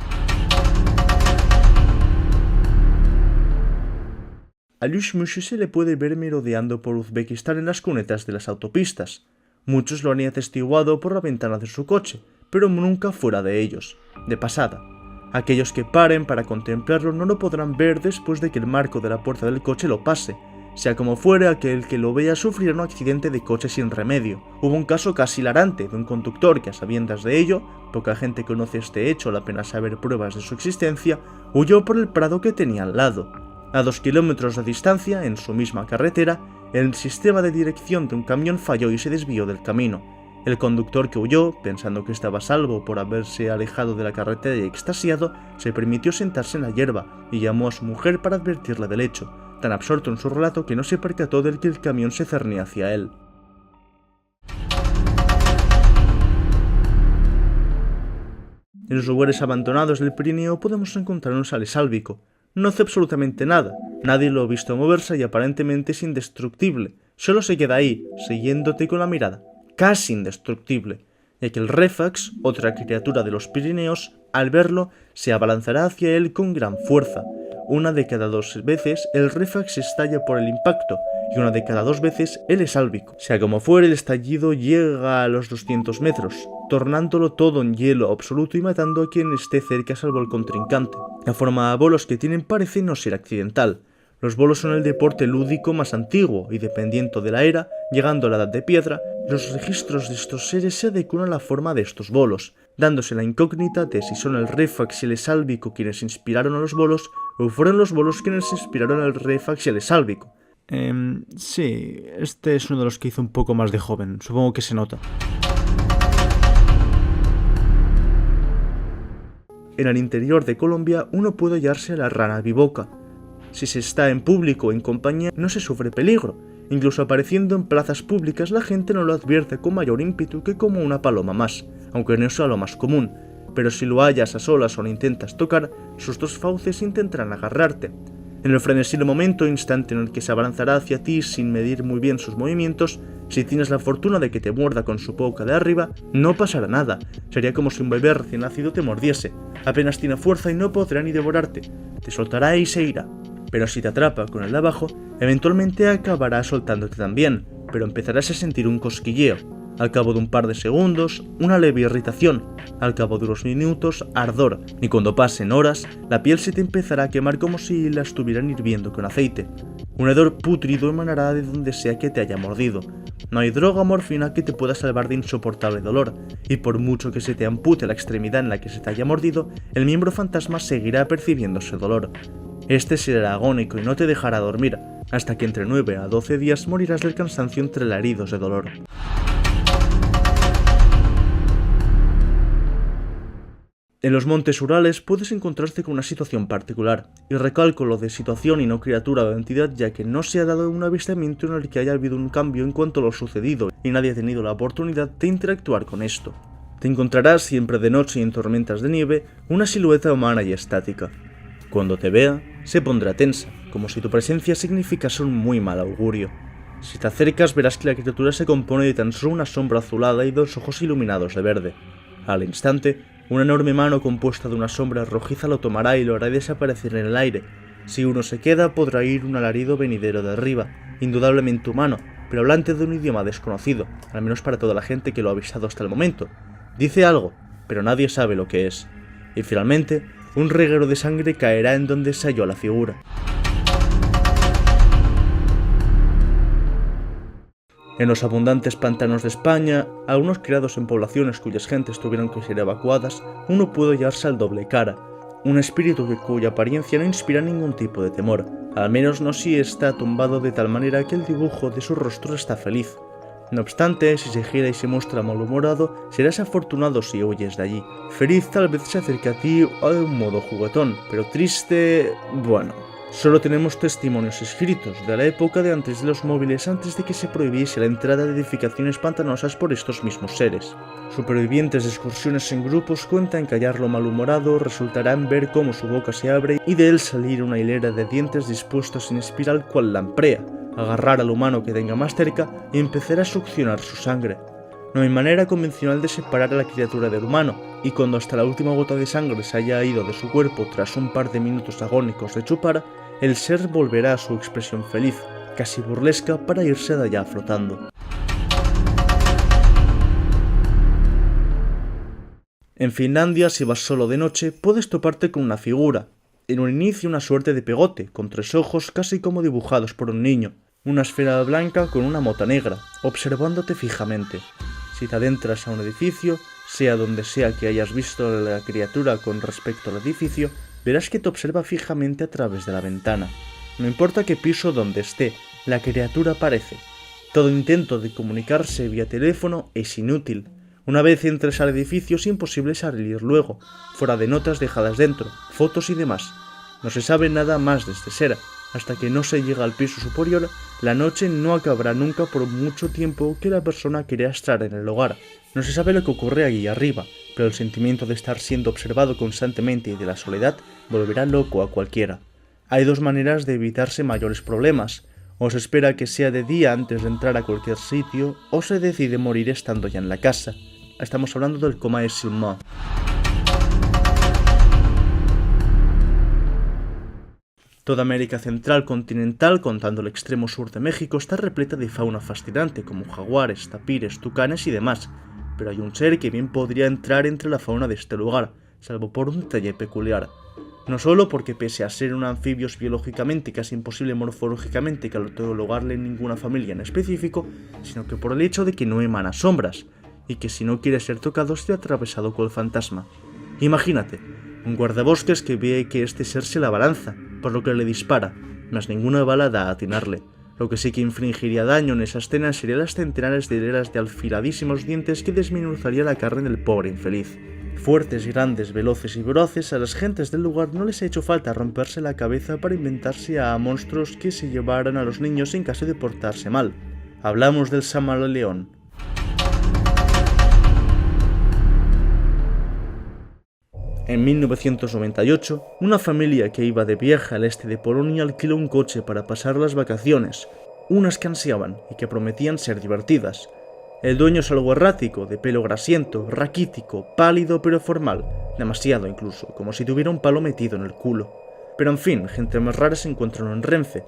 S1: A Lushmush se le puede ver merodeando por Uzbekistán en las cunetas de las autopistas. Muchos lo han atestiguado por la ventana de su coche, pero nunca fuera de ellos, de pasada. Aquellos que paren para contemplarlo no lo podrán ver después de que el marco de la puerta del coche lo pase. Sea como fuere, aquel que lo vea sufrirá un accidente de coche sin remedio. Hubo un caso casi hilarante de un conductor que, a sabiendas de ello, poca gente conoce este hecho al apenas saber pruebas de su existencia, huyó por el prado que tenía al lado. A 2 kilómetros de distancia, en su misma carretera, el sistema de dirección de un camión falló y se desvió del camino. El conductor que huyó, pensando que estaba a salvo por haberse alejado de la carretera y extasiado, se permitió sentarse en la hierba y llamó a su mujer para advertirle del hecho, tan absorto en su relato que no se percató del que el camión se cernía hacia él. En los lugares abandonados del Pirineo podemos encontrar un sale sálvico. No hace absolutamente nada, nadie lo ha visto moverse y aparentemente es indestructible, solo se queda ahí, siguiéndote con la mirada, casi indestructible, ya que el Refax, otra criatura de los Pirineos, al verlo, se abalanzará hacia él con gran fuerza. Una de cada 2 veces el Refax estalla por el impacto, y una de cada 2 veces él es sálvico. Sea como fuere, el estallido llega a los 200 metros, tornándolo todo en hielo absoluto y matando a quien esté cerca salvo el contrincante. La forma de bolos que tienen parece no ser accidental. Los bolos son el deporte lúdico más antiguo y dependiendo de la era, llegando a la edad de piedra, los registros de estos seres se adecuan a la forma de estos bolos, dándose la incógnita de si son el Refax y el sálvico quienes inspiraron a los bolos o fueron los bolos quienes inspiraron al Refax y al sálvico. Sí, este es uno de los que hizo un poco más de joven, supongo que se nota. En el interior de Colombia uno puede hallarse a la rana biboca. Si se está en público o en compañía no se sufre peligro, incluso apareciendo en plazas públicas la gente no lo advierte con mayor ímpetu que como una paloma más, aunque no sea lo más común, pero si lo hallas a solas o lo intentas tocar, sus 2 fauces intentarán agarrarte. En el frenesí del momento, instante en el que se abalanzará hacia ti sin medir muy bien sus movimientos, si tienes la fortuna de que te muerda con su boca de arriba, no pasará nada, sería como si un bebé recién nacido te mordiese, apenas tiene fuerza y no podrá ni devorarte, te soltará y se irá. Pero si te atrapa con el de abajo, eventualmente acabará soltándote también, pero empezarás a sentir un cosquilleo. Al cabo de un par de segundos, una leve irritación. Al cabo de unos minutos, ardor. Y cuando pasen horas, la piel se te empezará a quemar como si la estuvieran hirviendo con aceite. Un hedor pútrido emanará de donde sea que te haya mordido. No hay droga o morfina que te pueda salvar de insoportable dolor, y por mucho que se te ampute la extremidad en la que se te haya mordido, el miembro fantasma seguirá percibiendo ese dolor. Este será agónico y no te dejará dormir, hasta que entre 9 a 12 días morirás del cansancio entre alaridos de dolor. En los montes Urales puedes encontrarte con una situación particular, y recalco lo de situación y no criatura o entidad ya que no se ha dado un avistamiento en el que haya habido un cambio en cuanto a lo sucedido y nadie ha tenido la oportunidad de interactuar con esto. Te encontrarás siempre de noche y en tormentas de nieve una silueta humana y estática. Cuando te vea, se pondrá tensa, como si tu presencia significase un muy mal augurio. Si te acercas verás que la criatura se compone de tan solo una sombra azulada y 2 ojos iluminados de verde. Al instante, una enorme mano compuesta de una sombra rojiza lo tomará y lo hará desaparecer en el aire. Si uno se queda, podrá oír un alarido venidero de arriba, indudablemente humano, pero hablante de un idioma desconocido, al menos para toda la gente que lo ha visto hasta el momento. Dice algo, pero nadie sabe lo que es. Y finalmente, un reguero de sangre caerá en donde se halló la figura. En los abundantes pantanos de España, algunos criados en poblaciones cuyas gentes tuvieron que ser evacuadas, uno puede hallarse al doble cara, un espíritu cuya apariencia no inspira ningún tipo de temor, al menos no si está tumbado de tal manera que el dibujo de su rostro está feliz. No obstante, si se gira y se muestra malhumorado, serás afortunado si huyes de allí. Feliz tal vez se acerque a ti de un modo juguetón, pero triste... bueno... Solo tenemos testimonios escritos de la época de antes de los móviles, antes de que se prohibiese la entrada de edificaciones pantanosas por estos mismos seres. Supervivientes de excursiones en grupos cuentan que hallarlo malhumorado resultará en ver cómo su boca se abre y de él salir una hilera de dientes dispuestos en espiral cual lamprea, agarrar al humano que tenga más cerca y empezar a succionar su sangre. No hay manera convencional de separar a la criatura del humano, y cuando hasta la última gota de sangre se haya ido de su cuerpo tras un par de minutos agónicos de chupar, el ser volverá a su expresión feliz, casi burlesca, para irse de allá flotando. En Finlandia, si vas solo de noche, puedes toparte con una figura. En un inicio una suerte de pegote, con 3 ojos casi como dibujados por un niño, una esfera blanca con una mota negra, observándote fijamente. Si te adentras a un edificio, sea donde sea que hayas visto a la criatura con respecto al edificio, verás que te observa fijamente a través de la ventana. No importa qué piso o donde esté, la criatura aparece. Todo intento de comunicarse vía teléfono es inútil. Una vez entres al edificio es imposible salir luego, fuera de notas dejadas dentro, fotos y demás. No se sabe nada más de este ser. Hasta que no se llega al piso superior, la noche no acabará nunca por mucho tiempo que la persona quiera estar en el hogar. No se sabe lo que ocurre allí arriba, pero el sentimiento de estar siendo observado constantemente y de la soledad volverá loco a cualquiera. Hay 2 maneras de evitarse mayores problemas. O se espera que sea de día antes de entrar a cualquier sitio, o se decide morir estando ya en la casa. Estamos hablando del coma de Silma. Toda América Central continental, contando el extremo sur de México, está repleta de fauna fascinante, como jaguares, tapires, tucanes y demás, pero hay un ser que bien podría entrar entre la fauna de este lugar, salvo por un detalle peculiar. No solo porque pese a ser un anfibio es biológicamente casi imposible morfológicamente catalogarle en ninguna familia en específico, sino que por el hecho de que no emana sombras, y que si no quiere ser tocado sea atravesado cual fantasma. Imagínate, un guardabosques que ve que este ser se la abalanza, por lo que le dispara, mas ninguna bala da a atinarle. Lo que sí que infringiría daño en esa escena serían las centenares de hileras de afiladísimos dientes que desmenuzaría la carne del pobre infeliz. Fuertes, grandes, veloces y voraces, a las gentes del lugar no les ha hecho falta romperse la cabeza para inventarse a monstruos que se llevaran a los niños en caso de portarse mal. Hablamos del Samaleón. En 1998, una familia que iba de viaje al este de Polonia alquiló un coche para pasar las vacaciones, unas que ansiaban y que prometían ser divertidas. El dueño es algo errático, de pelo grasiento, raquítico, pálido pero formal, demasiado incluso, como si tuviera un palo metido en el culo. Pero en fin, gente más rara se encontró en Renfe.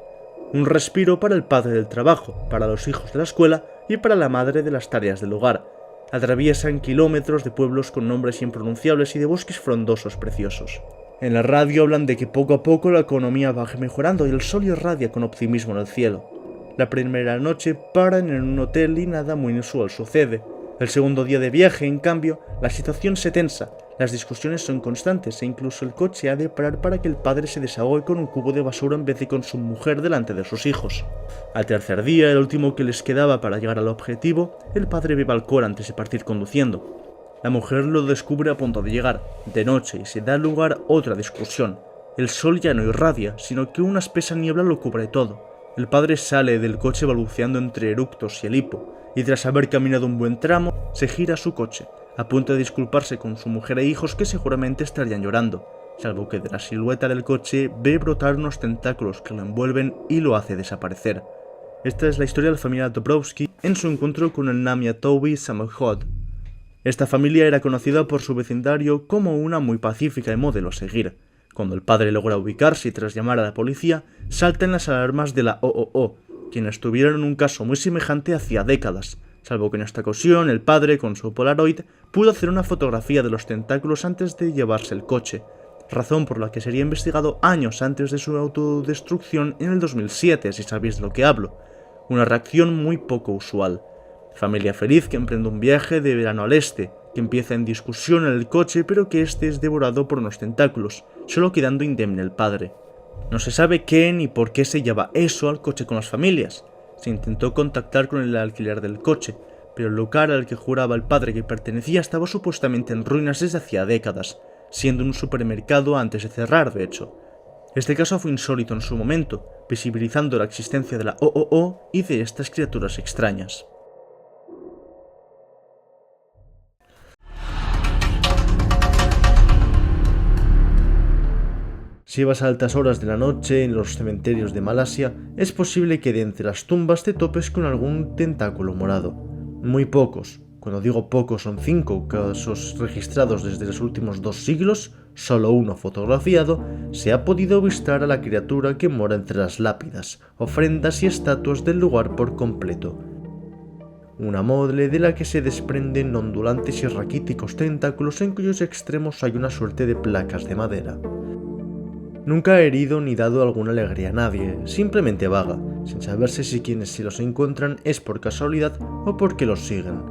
S1: Un respiro para el padre del trabajo, para los hijos de la escuela y para la madre de las tareas del hogar. Atraviesan kilómetros de pueblos con nombres impronunciables y de bosques frondosos preciosos. En la radio hablan de que poco a poco la economía va mejorando y el sol irradia con optimismo en el cielo. La primera noche paran en un hotel y nada muy inusual sucede. El segundo día de viaje, en cambio, la situación se tensa, las discusiones son constantes e incluso el coche ha de parar para que el padre se desahogue con un cubo de basura en vez de con su mujer delante de sus hijos. Al tercer día, el último que les quedaba para llegar al objetivo, el padre bebe alcohol antes de partir conduciendo. La mujer lo descubre a punto de llegar, de noche, y se da lugar a otra discusión. El sol ya no irradia, sino que una espesa niebla lo cubre todo. El padre sale del coche balbuceando entre eructos y el hipo, y tras haber caminado un buen tramo, se gira a su coche, a punto de disculparse con su mujer e hijos que seguramente estarían llorando, salvo que de la silueta del coche ve brotar unos tentáculos que lo envuelven y lo hace desaparecer. Esta es la historia de la familia Dobrowski en su encuentro con el Namiatowi Samochod. Esta familia era conocida por su vecindario como una muy pacífica y modelo a seguir. Cuando el padre logra ubicarse y tras llamar a la policía, saltan las alarmas de la OOO, quienes tuvieron un caso muy semejante hacía décadas, salvo que en esta ocasión el padre, con su Polaroid, pudo hacer una fotografía de los tentáculos antes de llevarse el coche, razón por la que sería investigado años antes de su autodestrucción en el 2007, si sabéis de lo que hablo. Una reacción muy poco usual. Familia feliz que emprende un viaje de verano al este, que empieza en discusión en el coche pero que este es devorado por unos tentáculos, solo quedando indemne el padre. No se sabe qué ni por qué se lleva eso al coche con las familias. Se intentó contactar con el alquiler del coche, pero el lugar al que juraba el padre que pertenecía estaba supuestamente en ruinas desde hacía décadas, siendo un supermercado antes de cerrar, de hecho. Este caso fue insólito en su momento, visibilizando la existencia de la OOO y de estas criaturas extrañas. Si vas a altas horas de la noche en los cementerios de Malasia, es posible que de entre las tumbas te topes con algún tentáculo morado. Muy pocos, cuando digo pocos son 5 casos registrados desde los últimos 2 siglos, solo uno fotografiado, se ha podido avistar a la criatura que mora entre las lápidas, ofrendas y estatuas del lugar por completo. Una mole de la que se desprenden ondulantes y raquíticos tentáculos en cuyos extremos hay una suerte de placas de madera. Nunca ha herido ni dado alguna alegría a nadie, simplemente vaga, sin saberse si quienes se los encuentran es por casualidad o porque los siguen.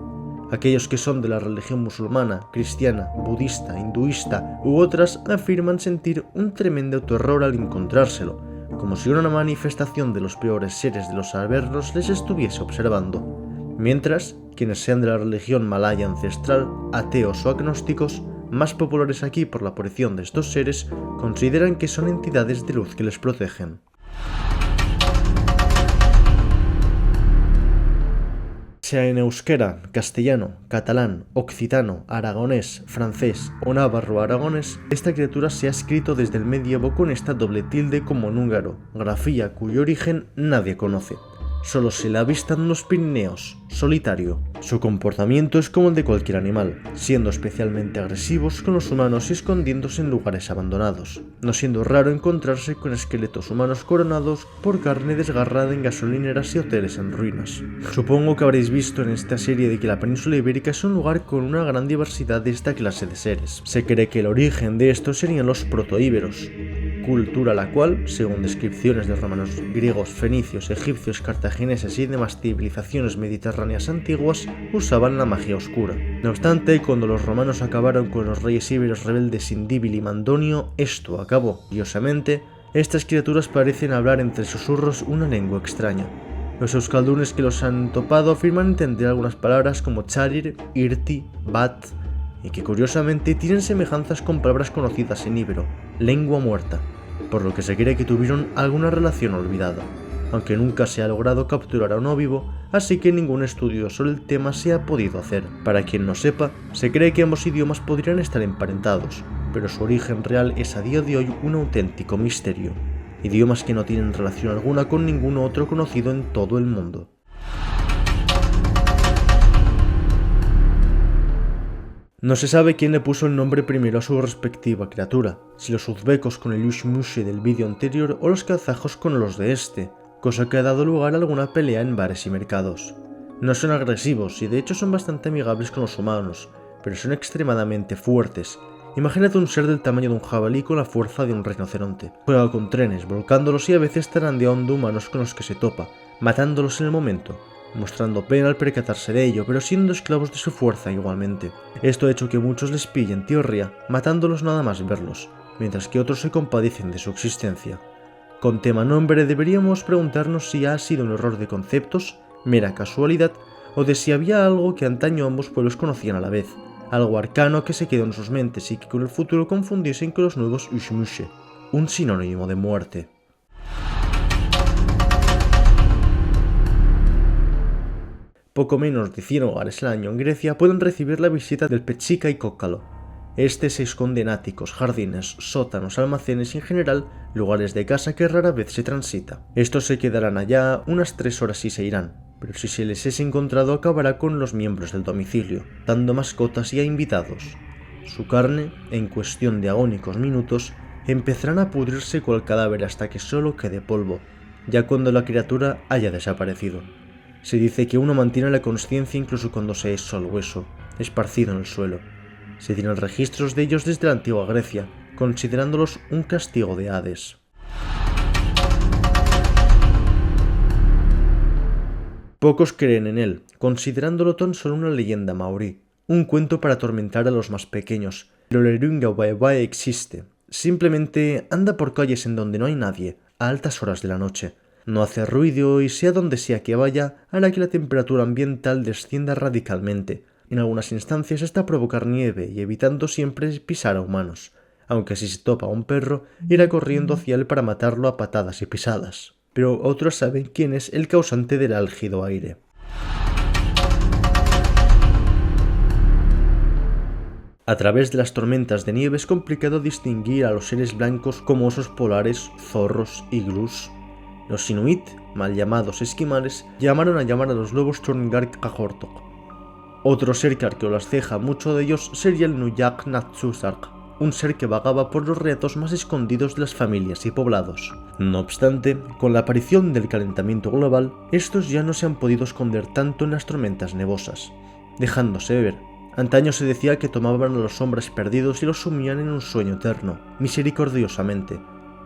S1: Aquellos que son de la religión musulmana, cristiana, budista, hinduista u otras afirman sentir un tremendo terror al encontrárselo, como si una manifestación de los peores seres de los avernos les estuviese observando. Mientras, quienes sean de la religión malaya ancestral, ateos o agnósticos, más populares aquí por la aparición de estos seres, consideran que son entidades de luz que les protegen. Sea en euskera, castellano, catalán, occitano, aragonés, francés o navarro-aragonés, esta criatura se ha escrito desde el medievo con esta doble tilde como en húngaro, grafía cuyo origen nadie conoce. Solo se la avistan en los Pirineos, solitario. Su comportamiento es como el de cualquier animal, siendo especialmente agresivos con los humanos y escondiéndose en lugares abandonados, no siendo raro encontrarse con esqueletos humanos coronados por carne desgarrada en gasolineras y hoteles en ruinas. Supongo que habréis visto en esta serie de que la península ibérica es un lugar con una gran diversidad de esta clase de seres. Se cree que el origen de estos serían los protoíberos, cultura la cual, según descripciones de romanos, griegos, fenicios, egipcios, cartagineses y demás civilizaciones mediterráneas antiguas, usaban la magia oscura. No obstante, cuando los romanos acabaron con los reyes íberos rebeldes Indíbil y Mandonio, esto acabó. Curiosamente, estas criaturas parecen hablar entre susurros una lengua extraña. Los euskaldunes que los han topado afirman entender algunas palabras como charir, irti, bat, y que curiosamente tienen semejanzas con palabras conocidas en íbero, lengua muerta, por lo que se cree que tuvieron alguna relación olvidada, aunque nunca se ha logrado capturar a uno vivo, así que ningún estudio sobre el tema se ha podido hacer. Para quien no sepa, se cree que ambos idiomas podrían estar emparentados, pero su origen real es a día de hoy un auténtico misterio, idiomas que no tienen relación alguna con ningún otro conocido en todo el mundo. No se sabe quién le puso el nombre primero a su respectiva criatura, si los uzbecos con el ushmushi del vídeo anterior o los kazajos con los de este, cosa que ha dado lugar a alguna pelea en bares y mercados. No son agresivos y de hecho son bastante amigables con los humanos, pero son extremadamente fuertes. Imagínate un ser del tamaño de un jabalí con la fuerza de un rinoceronte. Juega con trenes, volcándolos y a veces tarandeando humanos con los que se topa, matándolos en el momento, mostrando pena al percatarse de ello, pero siendo esclavos de su fuerza igualmente. Esto ha hecho que muchos les pillen teoría, matándolos nada más verlos, mientras que otros se compadecen de su existencia. Con tema nombre deberíamos preguntarnos si ha sido un error de conceptos, mera casualidad, o de si había algo que antaño ambos pueblos conocían a la vez, algo arcano que se quedó en sus mentes y que con el futuro confundiesen con los nuevos ushmushe, un sinónimo de muerte. Poco menos de 100 hogares al año en Grecia pueden recibir la visita del Pechika y Kókalo. Este se esconde en áticos, jardines, sótanos, almacenes y en general lugares de casa que rara vez se transita. Estos se quedarán allá unas 3 horas y se irán, pero si se les es encontrado acabará con los miembros del domicilio, dando mascotas y a invitados. Su carne, en cuestión de agónicos minutos, empezarán a pudrirse cual cadáver hasta que solo quede polvo, ya cuando la criatura haya desaparecido. Se dice que uno mantiene la consciencia incluso cuando se es solo hueso, esparcido en el suelo. Se tienen registros de ellos desde la antigua Grecia, considerándolos un castigo de Hades. Pocos creen en él, considerándolo tan solo una leyenda maorí, un cuento para atormentar a los más pequeños, pero el Irunga Waewae existe. simplemente anda por calles en donde no hay nadie, a altas horas de la noche. No hace ruido y sea donde sea que vaya, hará que la temperatura ambiental descienda radicalmente. En algunas instancias hasta provocar nieve y evitando siempre pisar a humanos, aunque si se topa a un perro, irá corriendo hacia él para matarlo a patadas y pisadas. Pero otros saben quién es el causante del álgido aire. A través de las tormentas de nieve es complicado distinguir a los seres blancos como osos polares, zorros, iglús. Los inuit, mal llamados esquimales, llamaron a los lobos Turngark-Kahortok. Otro ser que arqueó las cejas mucho de ellos sería el Nuyak Natsuzark, un ser que vagaba por los reatos más escondidos de las familias y poblados. No obstante, con la aparición del calentamiento global, estos ya no se han podido esconder tanto en las tormentas nevosas, dejándose ver. Antaño se decía que tomaban a los hombres perdidos y los sumían en un sueño eterno, misericordiosamente,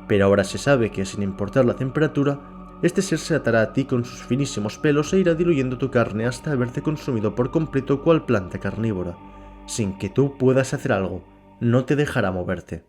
S1: pero ahora se sabe que, sin importar la temperatura, este ser se atará a ti con sus finísimos pelos e irá diluyendo tu carne hasta haberte consumido por completo cual planta carnívora. Sin que tú puedas hacer algo, no te dejará moverte.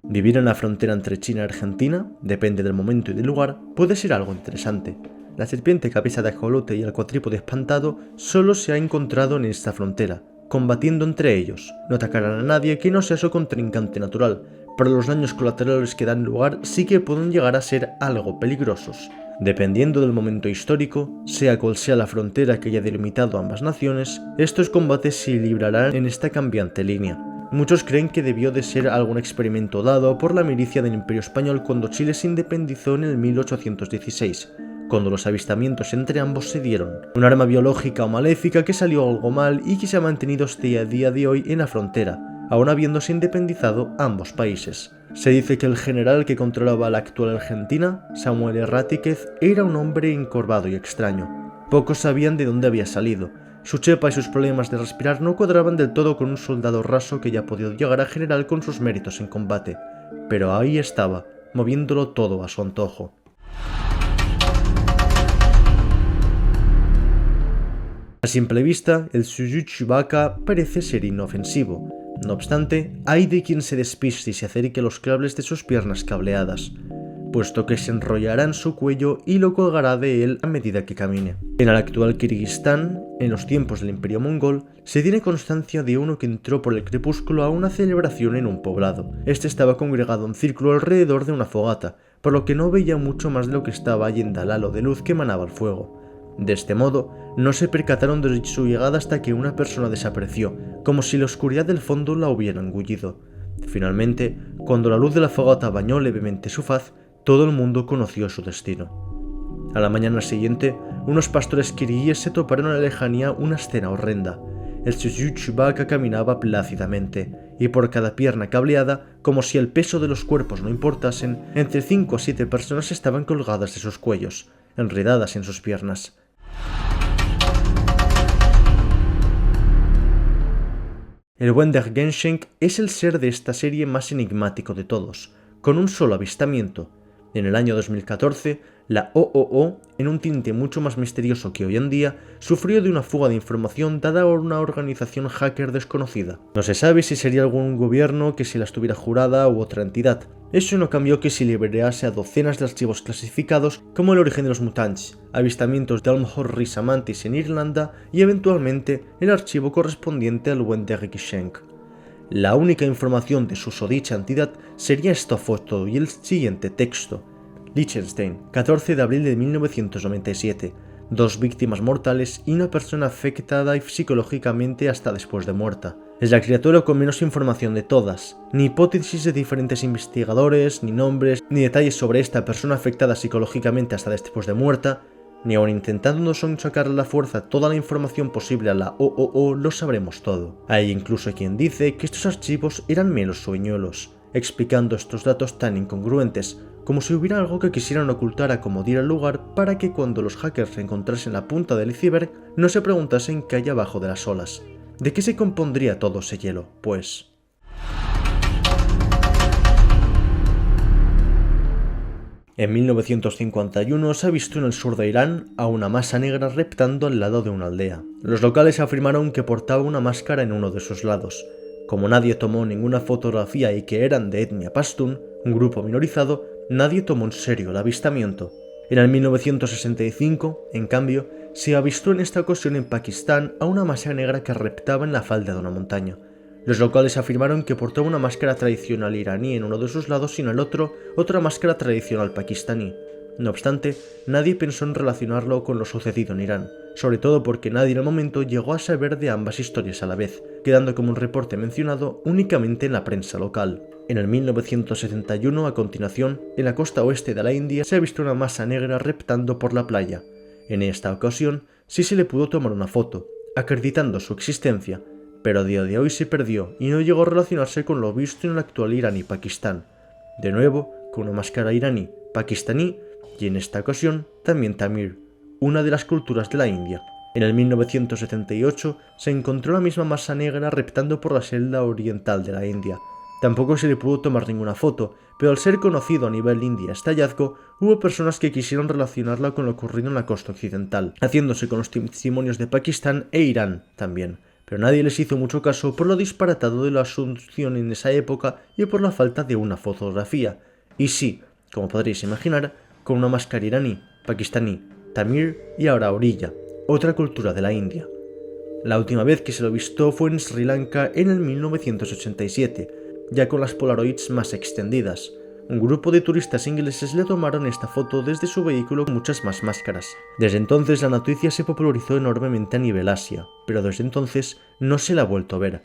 S1: Vivir en la frontera entre China y Argentina, depende del momento y del lugar, puede ser algo interesante. La serpiente cabeza de ajolote y el cuatrípode espantado solo se ha encontrado en esta frontera, combatiendo entre ellos. No atacarán a nadie que no sea su contrincante natural, pero los daños colaterales que dan lugar sí que pueden llegar a ser algo peligrosos. Dependiendo del momento histórico, sea cual sea la frontera que haya delimitado ambas naciones, estos combates se librarán en esta cambiante línea. Muchos creen que debió de ser algún experimento dado por la milicia del Imperio Español cuando Chile se independizó en el 1816, cuando los avistamientos entre ambos se dieron. Un arma biológica o maléfica que salió algo mal y que se ha mantenido hasta el día de hoy en la frontera, aún habiéndose independizado ambos países. Se dice que el general que controlaba la actual Argentina, Samuel Erratíquez, era un hombre encorvado y extraño. Pocos sabían de dónde había salido. Su chepa y sus problemas de respirar no cuadraban del todo con un soldado raso que ya podía llegar a general con sus méritos en combate. Pero ahí estaba, moviéndolo todo a su antojo. A simple vista, el Suzu Chewbacca parece ser inofensivo. No obstante, hay de quien se despiste y se acerque a los cables de sus piernas cableadas, puesto que se enrollará en su cuello y lo colgará de él a medida que camine. En el actual Kirguistán, en los tiempos del Imperio Mongol, se tiene constancia de uno que entró por el crepúsculo a una celebración en un poblado. Este estaba congregado en círculo alrededor de una fogata, por lo que no veía mucho más de lo que estaba allí en el halo de luz que emanaba el fuego. De este modo, no se percataron de su llegada hasta que una persona desapareció, como si la oscuridad del fondo la hubiera engullido. Finalmente, cuando la luz de la fogata bañó levemente su faz, todo el mundo conoció su destino. A la mañana siguiente, unos pastores kirguíes se toparon en la lejanía una escena horrenda. El Suzu Chewbacca caminaba plácidamente, y por cada pierna cableada, como si el peso de los cuerpos no importasen, entre 5 a 7 personas estaban colgadas de sus cuellos, enredadas en sus piernas. El Wender Genshenk es el ser de esta serie más enigmático de todos, con un solo avistamiento. En el año 2014, la OOO, en un tinte mucho más misterioso que hoy en día, sufrió de una fuga de información dada por una organización hacker desconocida. No se sabe si sería algún gobierno que se la estuviera jurada u otra entidad. Eso no cambió que se liberase a docenas de archivos clasificados como el origen de los mutantes, avistamientos de Almhor Risamantis en Irlanda y eventualmente el archivo correspondiente al Wender Genshenk. La única información de su susodicha entidad sería esta foto y el siguiente texto. Liechtenstein, 14 de abril de 1997. 2 víctimas mortales y una persona afectada psicológicamente hasta después de muerta. Es la criatura con menos información de todas, ni hipótesis de diferentes investigadores, ni nombres, ni detalles sobre esta persona afectada psicológicamente hasta después de muerta, ni aun intentando sacar a la fuerza toda la información posible a la OOO lo sabremos todo. Hay incluso quien dice que estos archivos eran meros sueñuelos, explicando estos datos tan incongruentes, como si hubiera algo que quisieran ocultar a como diera lugar para que cuando los hackers encontrasen la punta del iceberg no se preguntasen qué hay abajo de las olas. ¿De qué se compondría todo ese hielo? En 1951 se avistó en el sur de Irán a una masa negra reptando al lado de una aldea. Los locales afirmaron que portaba una máscara en uno de sus lados. Como nadie tomó ninguna fotografía y que eran de etnia pastún, un grupo minorizado, nadie tomó en serio el avistamiento. En el 1965, en cambio, se avistó en esta ocasión en Pakistán a una masa negra que reptaba en la falda de una montaña. Los locales afirmaron que portaba una máscara tradicional iraní en uno de sus lados y en el otro otra máscara tradicional pakistaní. No obstante, nadie pensó en relacionarlo con lo sucedido en Irán, sobre todo porque nadie en el momento llegó a saber de ambas historias a la vez, quedando como un reporte mencionado únicamente en la prensa local. En el 1971, a continuación, en la costa oeste de la India se avistó una masa negra reptando por la playa. En esta ocasión sí se le pudo tomar una foto, acreditando su existencia, pero a día de hoy se perdió y no llegó a relacionarse con lo visto en el actual Irán y Pakistán. De nuevo, con una máscara iraní, pakistaní y en esta ocasión también Tamir, una de las culturas de la India. En el 1978 se encontró la misma masa negra reptando por la selva oriental de la India. Tampoco se le pudo tomar ninguna foto, pero al ser conocido a nivel India este hallazgo, hubo personas que quisieron relacionarla con lo ocurrido en la costa occidental, haciéndose con los testimonios de Pakistán e Irán también. Pero nadie les hizo mucho caso por lo disparatado de la asunción en esa época y por la falta de una fotografía. Y sí, como podréis imaginar, con una máscara iraní, pakistaní, Tamir y ahora orilla, otra cultura de la India. La última vez que se lo visto fue en Sri Lanka en el 1987, ya con las Polaroids más extendidas. Un grupo de turistas ingleses le tomaron esta foto desde su vehículo con muchas más máscaras. Desde entonces la noticia se popularizó enormemente a nivel Asia, pero desde entonces no se la ha vuelto a ver.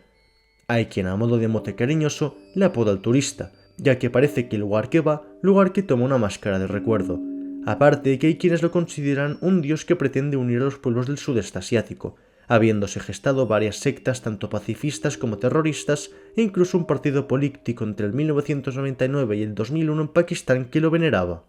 S1: Hay quien a modo de mote cariñoso le apoda al turista, ya que parece que el lugar que va, lugar que toma una máscara de recuerdo. Aparte que hay quienes lo consideran un dios que pretende unir a los pueblos del sudeste asiático, habiéndose gestado varias sectas tanto pacifistas como terroristas e incluso un partido político entre el 1999 y el 2001 en Pakistán que lo veneraba.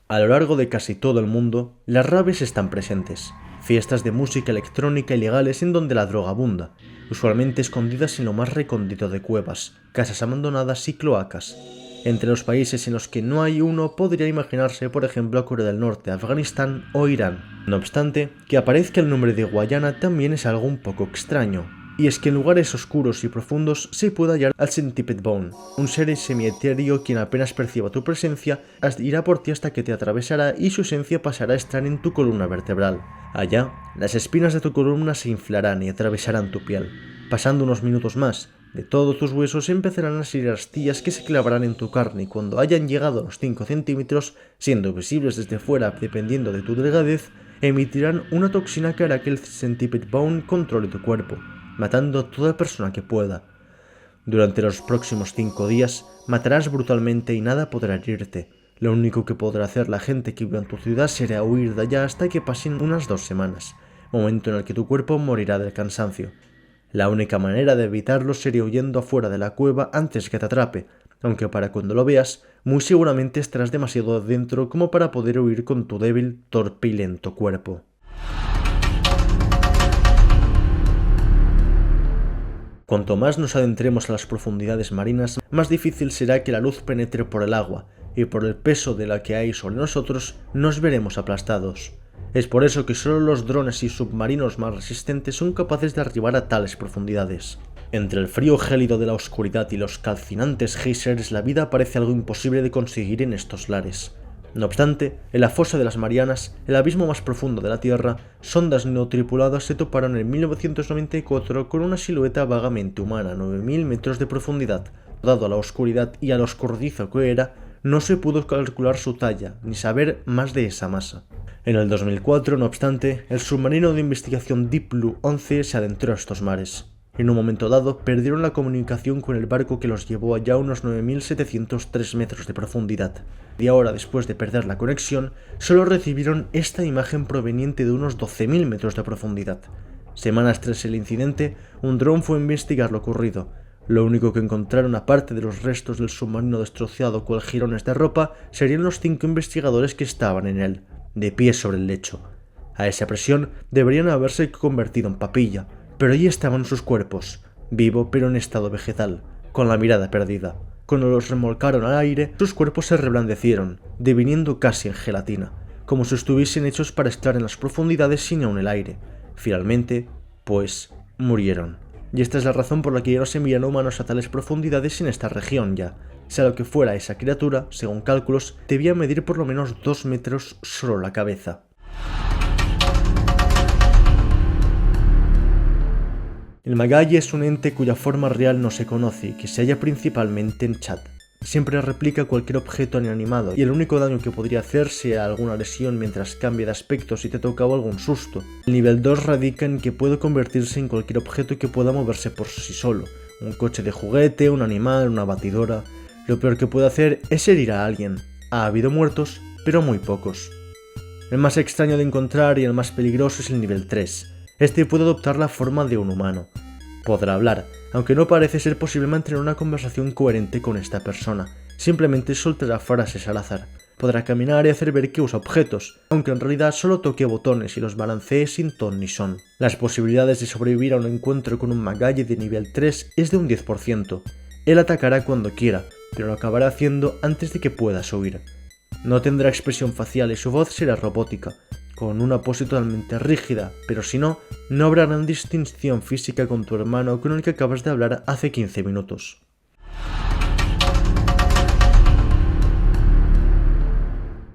S1: A lo largo de casi todo el mundo, las raves están presentes. Fiestas de música electrónica ilegales en donde la droga abunda, usualmente escondidas en lo más recóndito de cuevas, casas abandonadas y cloacas. Entre los países en los que no hay uno podría imaginarse, por ejemplo, Corea del Norte, Afganistán o Irán. No obstante, que aparezca el nombre de Guayana también es algo un poco extraño. Y es que en lugares oscuros y profundos se puede hallar al Centipede Bone, un ser semietéreo quien apenas perciba tu presencia irá por ti hasta que te atravesará y su esencia pasará a estar en tu columna vertebral. Allá, las espinas de tu columna se inflarán y atravesarán tu piel. Pasando unos minutos más, de todos tus huesos empezarán a salir astillas que se clavarán en tu carne y cuando hayan llegado a los 5 centímetros, siendo visibles desde fuera dependiendo de tu delgadez, emitirán una toxina que hará que el Centipede Bone controle tu cuerpo, matando a toda persona que pueda. Durante los próximos 5 días, matarás brutalmente y nada podrá herirte. Lo único que podrá hacer la gente que viva en tu ciudad será huir de allá hasta que pasen unas 2 semanas, momento en el que tu cuerpo morirá del cansancio. La única manera de evitarlo sería huyendo afuera de la cueva antes que te atrape, aunque para cuando lo veas, muy seguramente estarás demasiado adentro como para poder huir con tu débil, torpe y lento cuerpo. Cuanto más nos adentremos a las profundidades marinas, más difícil será que la luz penetre por el agua, y por el peso de la que hay sobre nosotros, nos veremos aplastados. Es por eso que solo los drones y submarinos más resistentes son capaces de arribar a tales profundidades. Entre el frío gélido de la oscuridad y los calcinantes geysers, la vida parece algo imposible de conseguir en estos lares. No obstante, en la fosa de las Marianas, el abismo más profundo de la Tierra, sondas no tripuladas se toparon en 1994 con una silueta vagamente humana a 9.000 metros de profundidad. Dado a la oscuridad y a lo escurridizo que era, no se pudo calcular su talla, ni saber más de esa masa. En el 2004, no obstante, el submarino de investigación Deep Blue 11 se adentró a estos mares. En un momento dado, perdieron la comunicación con el barco que los llevó allá a unos 9.703 metros de profundidad. Y ahora, después de perder la conexión, solo recibieron esta imagen proveniente de unos 12.000 metros de profundidad. Semanas tras el incidente, un dron fue a investigar lo ocurrido. Lo único que encontraron, aparte de los restos del submarino destrozado cual jirones de ropa, serían los 5 investigadores que estaban en él, de pie sobre el lecho. A esa presión deberían haberse convertido en papilla, pero ahí estaban sus cuerpos, vivo pero en estado vegetal. con la mirada perdida. Cuando los remolcaron al aire, sus cuerpos se reblandecieron, deviniendo casi en gelatina, como si estuviesen hechos para estar en las profundidades sin aún el aire. Finalmente, pues, murieron. Y esta es la razón por la que ya no se envían humanos a tales profundidades en esta región ya. Sea lo que fuera esa criatura, según cálculos, debía medir por lo menos 2 metros solo la cabeza. El Magai es un ente cuya forma real no se conoce y que se halla principalmente en Chad. Siempre replica cualquier objeto inanimado y el único daño que podría hacer sea alguna lesión mientras cambia de aspecto si te toca o algún susto. El nivel 2 radica en que puede convertirse en cualquier objeto que pueda moverse por sí solo. Un coche de juguete, un animal, una batidora. Lo peor que puede hacer es herir a alguien. Ha habido muertos, pero muy pocos. El más extraño de encontrar y el más peligroso es el nivel 3. Este puede adoptar la forma de un humano. Podrá hablar, aunque no parece ser posible mantener una conversación coherente con esta persona. Simplemente soltará frases al azar. Podrá caminar y hacer ver que usa objetos, aunque en realidad solo toque botones y los balancee sin ton ni son. Las posibilidades de sobrevivir a un encuentro con un Magai de nivel 3 es de un 10%. Él atacará cuando quiera, pero lo acabará haciendo antes de que puedas huir. No tendrá expresión facial y su voz será robótica, con una pose totalmente rígida, pero si no, no habrá gran distinción física con tu hermano con el que acabas de hablar hace 15 minutos.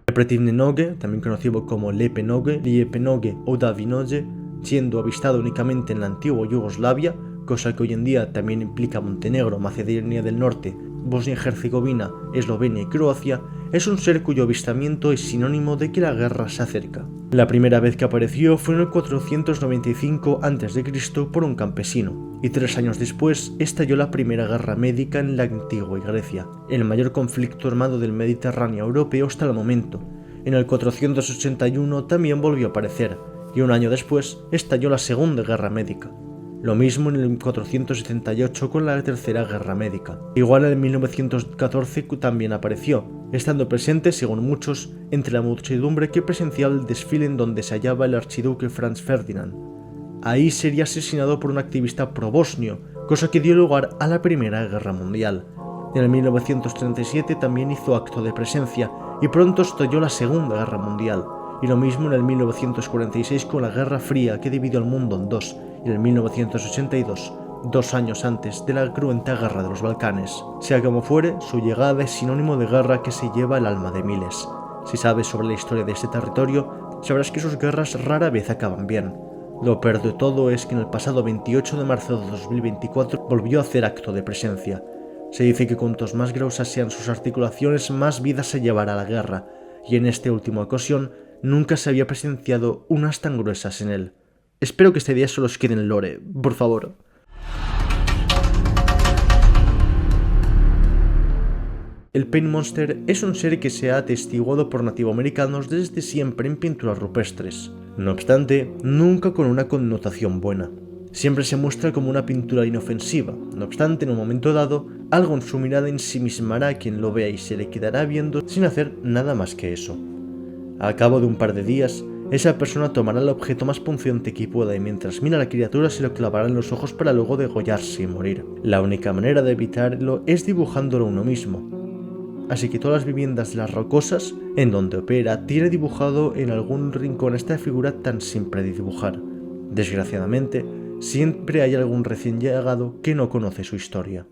S1: El Pretivnenoge, también conocido como Lepenoge, Liepenoge o Davinoge, siendo avistado únicamente en la antigua Yugoslavia, cosa que hoy en día también implica Montenegro, Macedonia del Norte, Bosnia y Herzegovina, Eslovenia y Croacia, es un ser cuyo avistamiento es sinónimo de que la guerra se acerca. La primera vez que apareció fue en el 495 a.C. por un campesino, y 3 años después estalló la primera guerra médica en la antigua Grecia, el mayor conflicto armado del Mediterráneo europeo hasta el momento. En el 481 también volvió a aparecer, y un año después estalló la Segunda Guerra Médica. Lo mismo en el 478 con la Tercera Guerra Médica. Igual en el 1914 también apareció, estando presente, según muchos, entre la muchedumbre que presenciaba el desfile en donde se hallaba el archiduque Franz Ferdinand. Ahí sería asesinado por un activista pro-bosnio, cosa que dio lugar a la Primera Guerra Mundial. En el 1937 también hizo acto de presencia y pronto estalló la Segunda Guerra Mundial. Y lo mismo en el 1946 con la Guerra Fría que dividió el mundo en dos, y en el 1982, 2 años antes de la cruenta Guerra de los Balcanes. Sea como fuere, su llegada es sinónimo de guerra que se lleva el alma de miles. Si sabes sobre la historia de este territorio, sabrás que sus guerras rara vez acaban bien. Lo peor de todo es que en el pasado 28 de marzo de 2024 volvió a hacer acto de presencia. Se dice que cuantos más gruesas sean sus articulaciones, más vidas se llevará la guerra, y en esta última ocasión nunca se había presenciado unas tan gruesas en él. Espero que este día solo os quede en lore, por favor. El Paint Monster es un ser que se ha atestiguado por nativoamericanos desde siempre en pinturas rupestres. No obstante, nunca con una connotación buena. Siempre se muestra como una pintura inofensiva. No obstante, en un momento dado, algo en su mirada ensimismará a quien lo vea y se le quedará viendo sin hacer nada más que eso. Al cabo de un par de días, esa persona tomará el objeto más punzante que pueda y mientras mira a la criatura se lo clavará en los ojos para luego degollarse y morir. La única manera de evitarlo es dibujándolo uno mismo. Así que todas las viviendas de las rocosas, en donde opera, tiene dibujado en algún rincón esta figura tan simple de dibujar. Desgraciadamente, siempre hay algún recién llegado que no conoce su historia.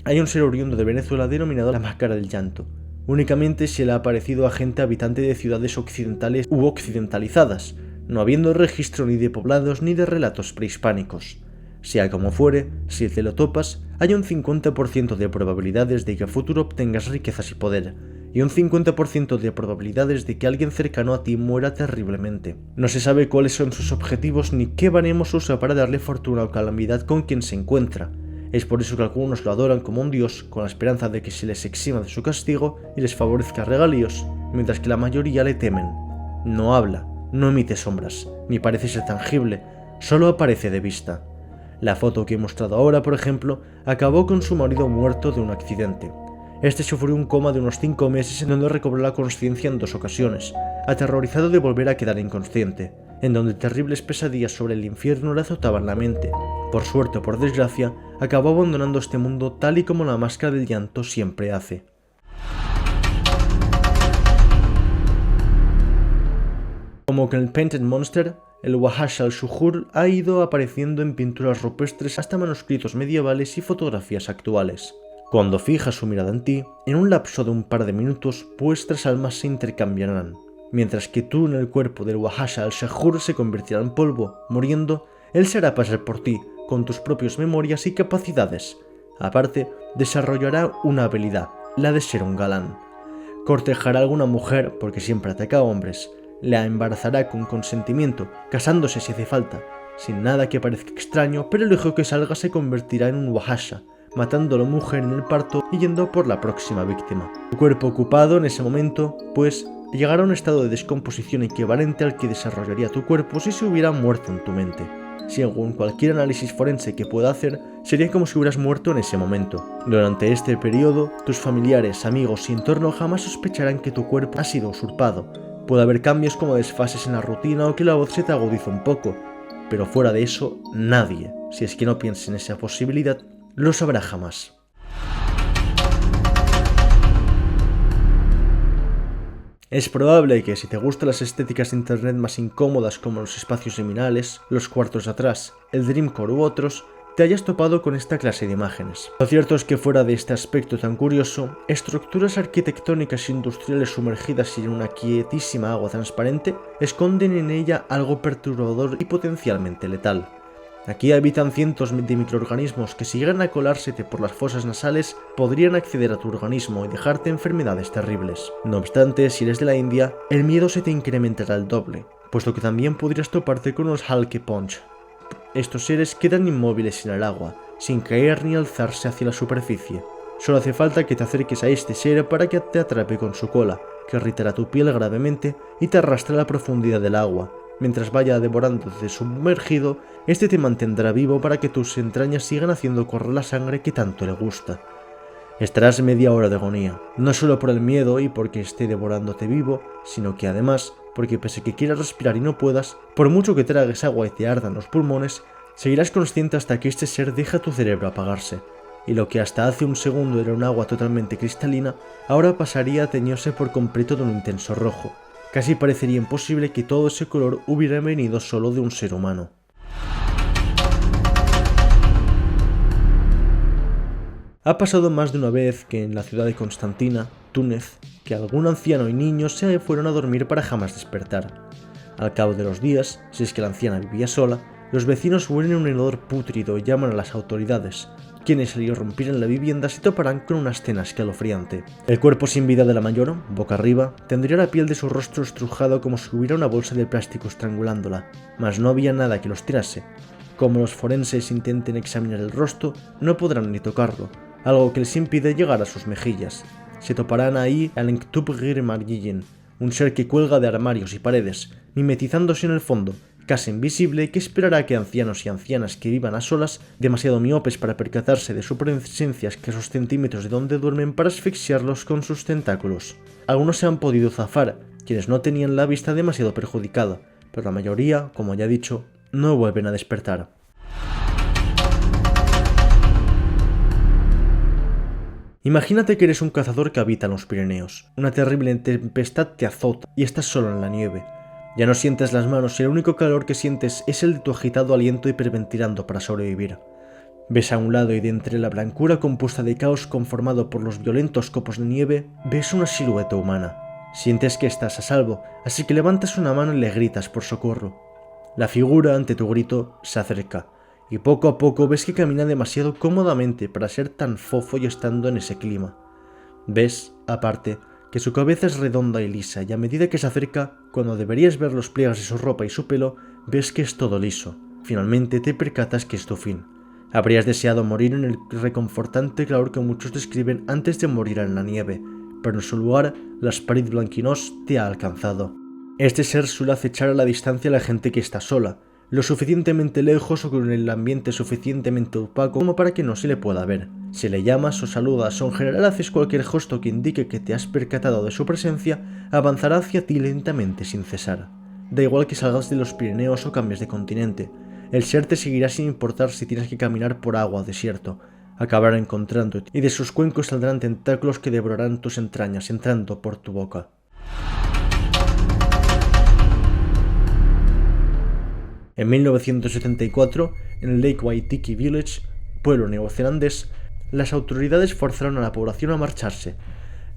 S1: Hay un ser oriundo de Venezuela denominado la Máscara del Llanto. Únicamente se le ha aparecido a gente habitante de ciudades occidentales u occidentalizadas, no habiendo registro ni de poblados ni de relatos prehispánicos. Sea como fuere, si te lo topas, hay un 50% de probabilidades de que a futuro obtengas riquezas y poder, y un 50% de probabilidades de que alguien cercano a ti muera terriblemente. No se sabe cuáles son sus objetivos ni qué baremos usa para darle fortuna o calamidad con quien se encuentra. Es por eso que algunos lo adoran como un dios, con la esperanza de que se les exima de su castigo y les favorezca regalíos, mientras que la mayoría le temen. No habla, no emite sombras, ni parece ser tangible, solo aparece de vista. La foto que he mostrado ahora, por ejemplo, acabó con su marido muerto de un accidente. Este sufrió un coma de unos 5 meses en donde recobró la consciencia en 2 ocasiones, aterrorizado de volver a quedar inconsciente. en donde terribles pesadillas sobre el infierno le azotaban la mente. Por suerte o por desgracia, acabó abandonando este mundo tal y como la máscara del llanto siempre hace. Como con el Painted Monster, el Wahasha al-Shuhur ha ido apareciendo en pinturas rupestres hasta manuscritos medievales y fotografías actuales. Cuando fija su mirada en ti, en un lapso de un par de minutos, vuestras almas se intercambiarán, mientras que tú en el cuerpo del Wahasha al-Shuhur se convertirá en polvo, muriendo, él se hará pasar por ti, con tus propias memorias y capacidades. Aparte, desarrollará una habilidad, la de ser un galán. Cortejará a alguna mujer, porque siempre ataca a hombres, la embarazará con consentimiento, casándose si hace falta, sin nada que parezca extraño, pero el hijo que salga se convertirá en un Wahasha, matando a la mujer en el parto y yendo por la próxima víctima. Tu cuerpo ocupado en ese momento, pues, llegará a un estado de descomposición equivalente al que desarrollaría tu cuerpo si se hubiera muerto en tu mente. Según cualquier análisis forense que pueda hacer, sería como si hubieras muerto en ese momento. Durante este periodo, tus familiares, amigos y entorno jamás sospecharán que tu cuerpo ha sido usurpado. Puede haber cambios como desfases en la rutina o que la voz se te agudiza un poco, pero fuera de eso, nadie, si es que no piensas en esa posibilidad, lo sabrá jamás. Es probable que si te gustan las estéticas de internet más incómodas como los espacios liminales, los cuartos atrás, el Dreamcore u otros, te hayas topado con esta clase de imágenes. Lo cierto es que fuera de este aspecto tan curioso, estructuras arquitectónicas industriales sumergidas en una quietísima agua transparente esconden en ella algo perturbador y potencialmente letal. Aquí habitan cientos de microorganismos que si llegan a colársete por las fosas nasales podrían acceder a tu organismo y dejarte enfermedades terribles. No obstante, si eres de la India, el miedo se te incrementará al doble, puesto que también podrías toparte con los Halke Punch. Estos seres quedan inmóviles en el agua, sin caer ni alzarse hacia la superficie. Solo hace falta que te acerques a este ser para que te atrape con su cola, que irritará tu piel gravemente y te arrastra a la profundidad del agua. Mientras vaya devorándote sumergido, este te mantendrá vivo para que tus entrañas sigan haciendo correr la sangre que tanto le gusta. Estarás media hora de agonía, no solo por el miedo y porque esté devorándote vivo, sino que además, porque pese a que quieras respirar y no puedas, por mucho que tragues agua y te ardan los pulmones, seguirás consciente hasta que este ser deja tu cerebro apagarse. Y lo que hasta hace un segundo era un agua totalmente cristalina, ahora pasaría a teñirse por completo de un intenso rojo. Casi parecería imposible que todo ese color hubiera venido solo de un ser humano. Ha pasado más de una vez que en la ciudad de Constantina, Túnez, que algún anciano y niño se fueron a dormir para jamás despertar. Al cabo de los días, si es que la anciana vivía sola, los vecinos huelen un hedor pútrido y llaman a las autoridades, quienes al irrumpir en la vivienda se toparán con una escena escalofriante. El cuerpo sin vida de la mayor, boca arriba, tendría la piel de su rostro estrujado como si hubiera una bolsa de plástico estrangulándola, mas no había nada que los tirase. Como los forenses intenten examinar el rostro, no podrán ni tocarlo, algo que les impide llegar a sus mejillas. Se toparán ahí al Enktubgir Margillen, un ser que cuelga de armarios y paredes, mimetizándose en el fondo, casi invisible, que esperará que ancianos y ancianas que vivan a solas, demasiado miopes para percatarse de su presencia escasos centímetros de donde duermen para asfixiarlos con sus tentáculos. Algunos se han podido zafar, quienes no tenían la vista demasiado perjudicada, pero la mayoría, como ya he dicho, no vuelven a despertar. Imagínate que eres un cazador que habita en los Pirineos. Una terrible tempestad te azota y estás solo en la nieve. Ya no sientes las manos y el único calor que sientes es el de tu agitado aliento hiperventilando para sobrevivir. Ves a un lado y de entre la blancura compuesta de caos conformado por los violentos copos de nieve, ves una silueta humana. Sientes que estás a salvo, así que levantas una mano y le gritas por socorro. La figura, ante tu grito, se acerca, y poco a poco ves que camina demasiado cómodamente para ser tan fofo y estando en ese clima. Ves, aparte, que su cabeza es redonda y lisa, y a medida que se acerca, cuando deberías ver los pliegues de su ropa y su pelo, ves que es todo liso. Finalmente te percatas que es tu fin. Habrías deseado morir en el reconfortante calor que muchos describen antes de morir en la nieve, pero en su lugar, la Sparit Blanquinos te ha alcanzado. Este ser suele acechar a la distancia a la gente que está sola, lo suficientemente lejos o con el ambiente suficientemente opaco como para que no se le pueda ver. Si le llamas o saludas o en general haces cualquier gesto que indique que te has percatado de su presencia, avanzará hacia ti lentamente sin cesar. Da igual que salgas de los Pirineos o cambies de continente, el ser te seguirá sin importar si tienes que caminar por agua o desierto. Acabará encontrándote, y de sus cuencos saldrán tentáculos que devorarán tus entrañas entrando por tu boca. En 1974, en el Lake Waitiki Village, pueblo neozelandés, las autoridades forzaron a la población a marcharse.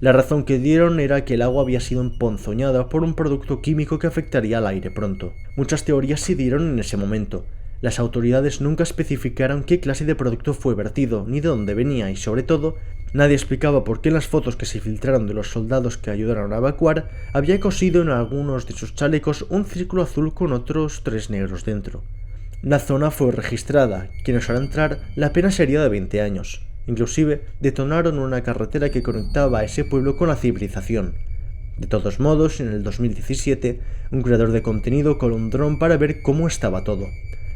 S1: La razón que dieron era que el agua había sido emponzoñada por un producto químico que afectaría al aire pronto. Muchas teorías se dieron en ese momento. Las autoridades nunca especificaron qué clase de producto fue vertido, ni de dónde venía, y sobre todo, nadie explicaba por qué en las fotos que se filtraron de los soldados que ayudaron a evacuar, había cosido en algunos de sus chalecos un círculo azul con otros 3 negros dentro. La zona fue registrada, quienes al entrar la pena sería de 20 años. Inclusive detonaron una carretera que conectaba a ese pueblo con la civilización. De todos modos, en el 2017, un creador de contenido coló un dron para ver cómo estaba todo.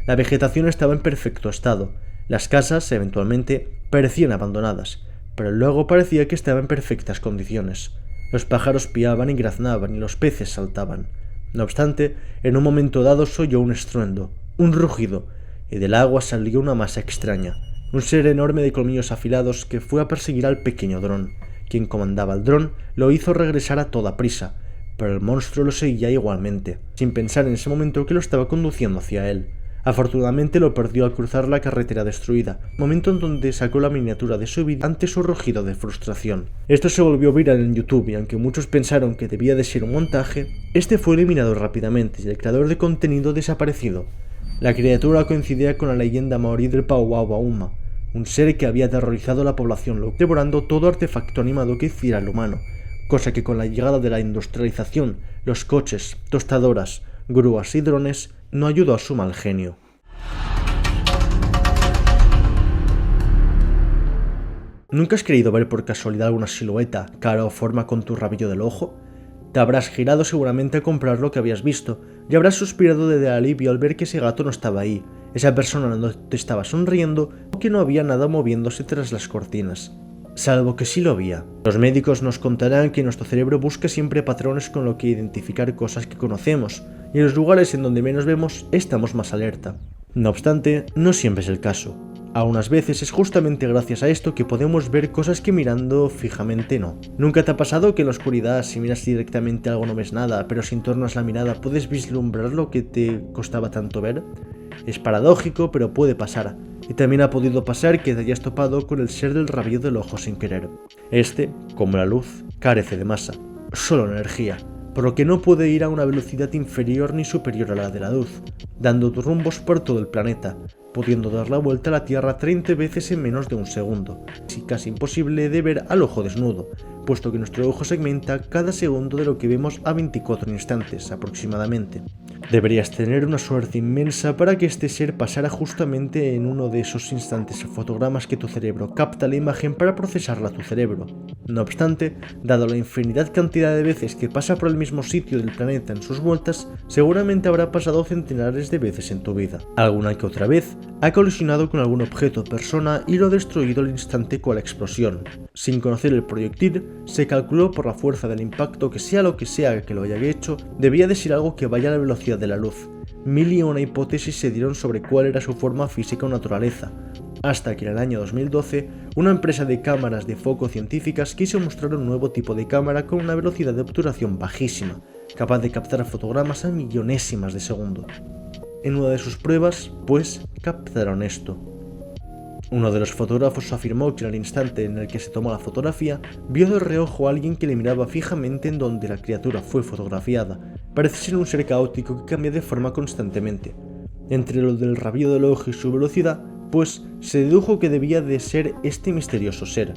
S1: La vegetación estaba en perfecto estado. Las casas, eventualmente, parecían abandonadas, pero luego parecía que estaba en perfectas condiciones. Los pájaros piaban y graznaban y los peces saltaban. No obstante, en un momento dado se oyó un estruendo, un rugido, y del agua salió una masa extraña, un ser enorme de colmillos afilados que fue a perseguir al pequeño dron. Quien comandaba el dron lo hizo regresar a toda prisa, pero el monstruo lo seguía igualmente, sin pensar en ese momento que lo estaba conduciendo hacia él. Afortunadamente lo perdió al cruzar la carretera destruida, momento en donde sacó la miniatura de su vida ante su rugido de frustración. Esto se volvió viral en YouTube y aunque muchos pensaron que debía de ser un montaje, este fue eliminado rápidamente y el creador de contenido desaparecido. La criatura coincidía con la leyenda maorí del Pauabauma, un ser que había aterrorizado a la población local, devorando todo artefacto animado que hiciera al humano, cosa que con la llegada de la industrialización, los coches, tostadoras, grúas y drones, no ayudó a su mal genio. ¿Nunca has querido ver por casualidad alguna silueta, cara o forma con tu rabillo del ojo? Te habrás girado seguramente a comprar lo que habías visto y habrás suspirado de alivio al ver que ese gato no estaba ahí, esa persona no te estaba sonriendo o que no había nada moviéndose tras las cortinas. Salvo que sí lo había. Los médicos nos contarán que nuestro cerebro busca siempre patrones con lo que identificar cosas que conocemos, y en los lugares en donde menos vemos estamos más alerta. No obstante, no siempre es el caso. Algunas veces es justamente gracias a esto que podemos ver cosas que mirando fijamente no. ¿Nunca te ha pasado que en la oscuridad, si miras directamente algo no ves nada, pero si entornas la mirada puedes vislumbrar lo que te costaba tanto ver? Es paradójico, pero puede pasar. Y también ha podido pasar que te hayas topado con el ser del rabillo del ojo sin querer. Este, como la luz, carece de masa, solo energía, por lo que no puede ir a una velocidad inferior ni superior a la de la luz, dando rumbos por todo el planeta, pudiendo dar la vuelta a la Tierra 30 veces en menos de un segundo. Es casi imposible de ver al ojo desnudo, puesto que nuestro ojo segmenta cada segundo de lo que vemos a 24 instantes aproximadamente. Deberías tener una suerte inmensa para que este ser pasara justamente en uno de esos instantes fotogramas que tu cerebro capta la imagen para procesarla a tu cerebro. No obstante, dado la infinidad cantidad de veces que pasa por el mismo sitio del planeta en sus vueltas, seguramente habrá pasado centenares de veces en tu vida. Alguna que otra vez ha colisionado con algún objeto o persona y lo ha destruido al instante con la explosión. Sin conocer el proyectil, se calculó por la fuerza del impacto que sea lo que sea que lo haya hecho, debía de ser algo que vaya a la velocidad de la luz. 1000 y una hipótesis se dieron sobre cuál era su forma física o naturaleza, hasta que en el año 2012, una empresa de cámaras de foco científicas quiso mostrar un nuevo tipo de cámara con una velocidad de obturación bajísima, capaz de captar fotogramas a millonésimas de segundo. En una de sus pruebas, pues, captaron esto. Uno de los fotógrafos afirmó que en el instante en el que se tomó la fotografía, vio de reojo a alguien que le miraba fijamente en donde la criatura fue fotografiada. Parece ser un ser caótico que cambia de forma constantemente. Entre lo del rabillo del ojo y su velocidad, pues se dedujo que debía de ser este misterioso ser.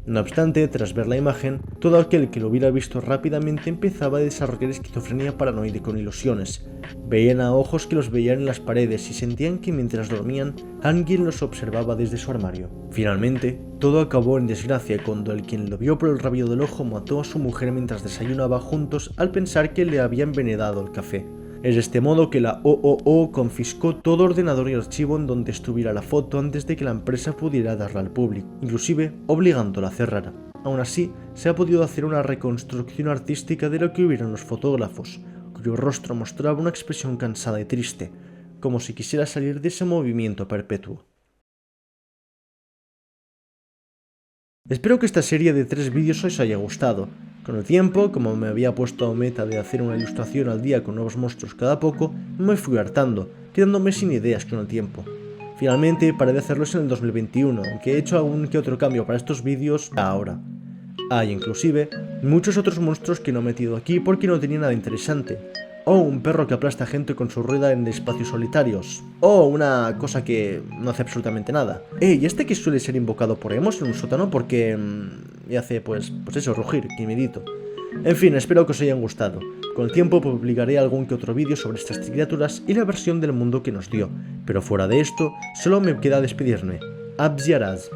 S1: No obstante, tras ver la imagen, todo aquel que lo hubiera visto rápidamente empezaba a desarrollar esquizofrenia paranoide con ilusiones. Veían a ojos que los veían en las paredes y sentían que mientras dormían, alguien los observaba desde su armario. Finalmente, todo acabó en desgracia cuando el quien lo vio por el rabillo del ojo mató a su mujer mientras desayunaba juntos al pensar que le había envenenado el café. Es de este modo que la OOO confiscó todo ordenador y archivo en donde estuviera la foto antes de que la empresa pudiera darla al público, inclusive obligándola a cerrar. Aún así, se ha podido hacer una reconstrucción artística de lo que vieron los fotógrafos, cuyo rostro mostraba una expresión cansada y triste, como si quisiera salir de ese movimiento perpetuo. Espero que esta serie de 3 vídeos os haya gustado. Con el tiempo, como me había puesto meta de hacer una ilustración al día con nuevos monstruos cada poco, me fui hartando, quedándome sin ideas con el tiempo. Finalmente paré de hacerlos en el 2021, aunque he hecho algún que otro cambio para estos vídeos ahora. Hay inclusive muchos otros monstruos que no he metido aquí porque no tenía nada interesante. O un perro que aplasta gente con su rueda en espacios solitarios. O una cosa que no hace absolutamente nada. Y este que suele ser invocado por Emos en un sótano porque... y hace pues eso, rugir, timidito. En fin, espero que os hayan gustado. Con el tiempo publicaré algún que otro vídeo sobre estas criaturas y la versión del mundo que nos dio. Pero fuera de esto, solo me queda despedirme. Abziaraz.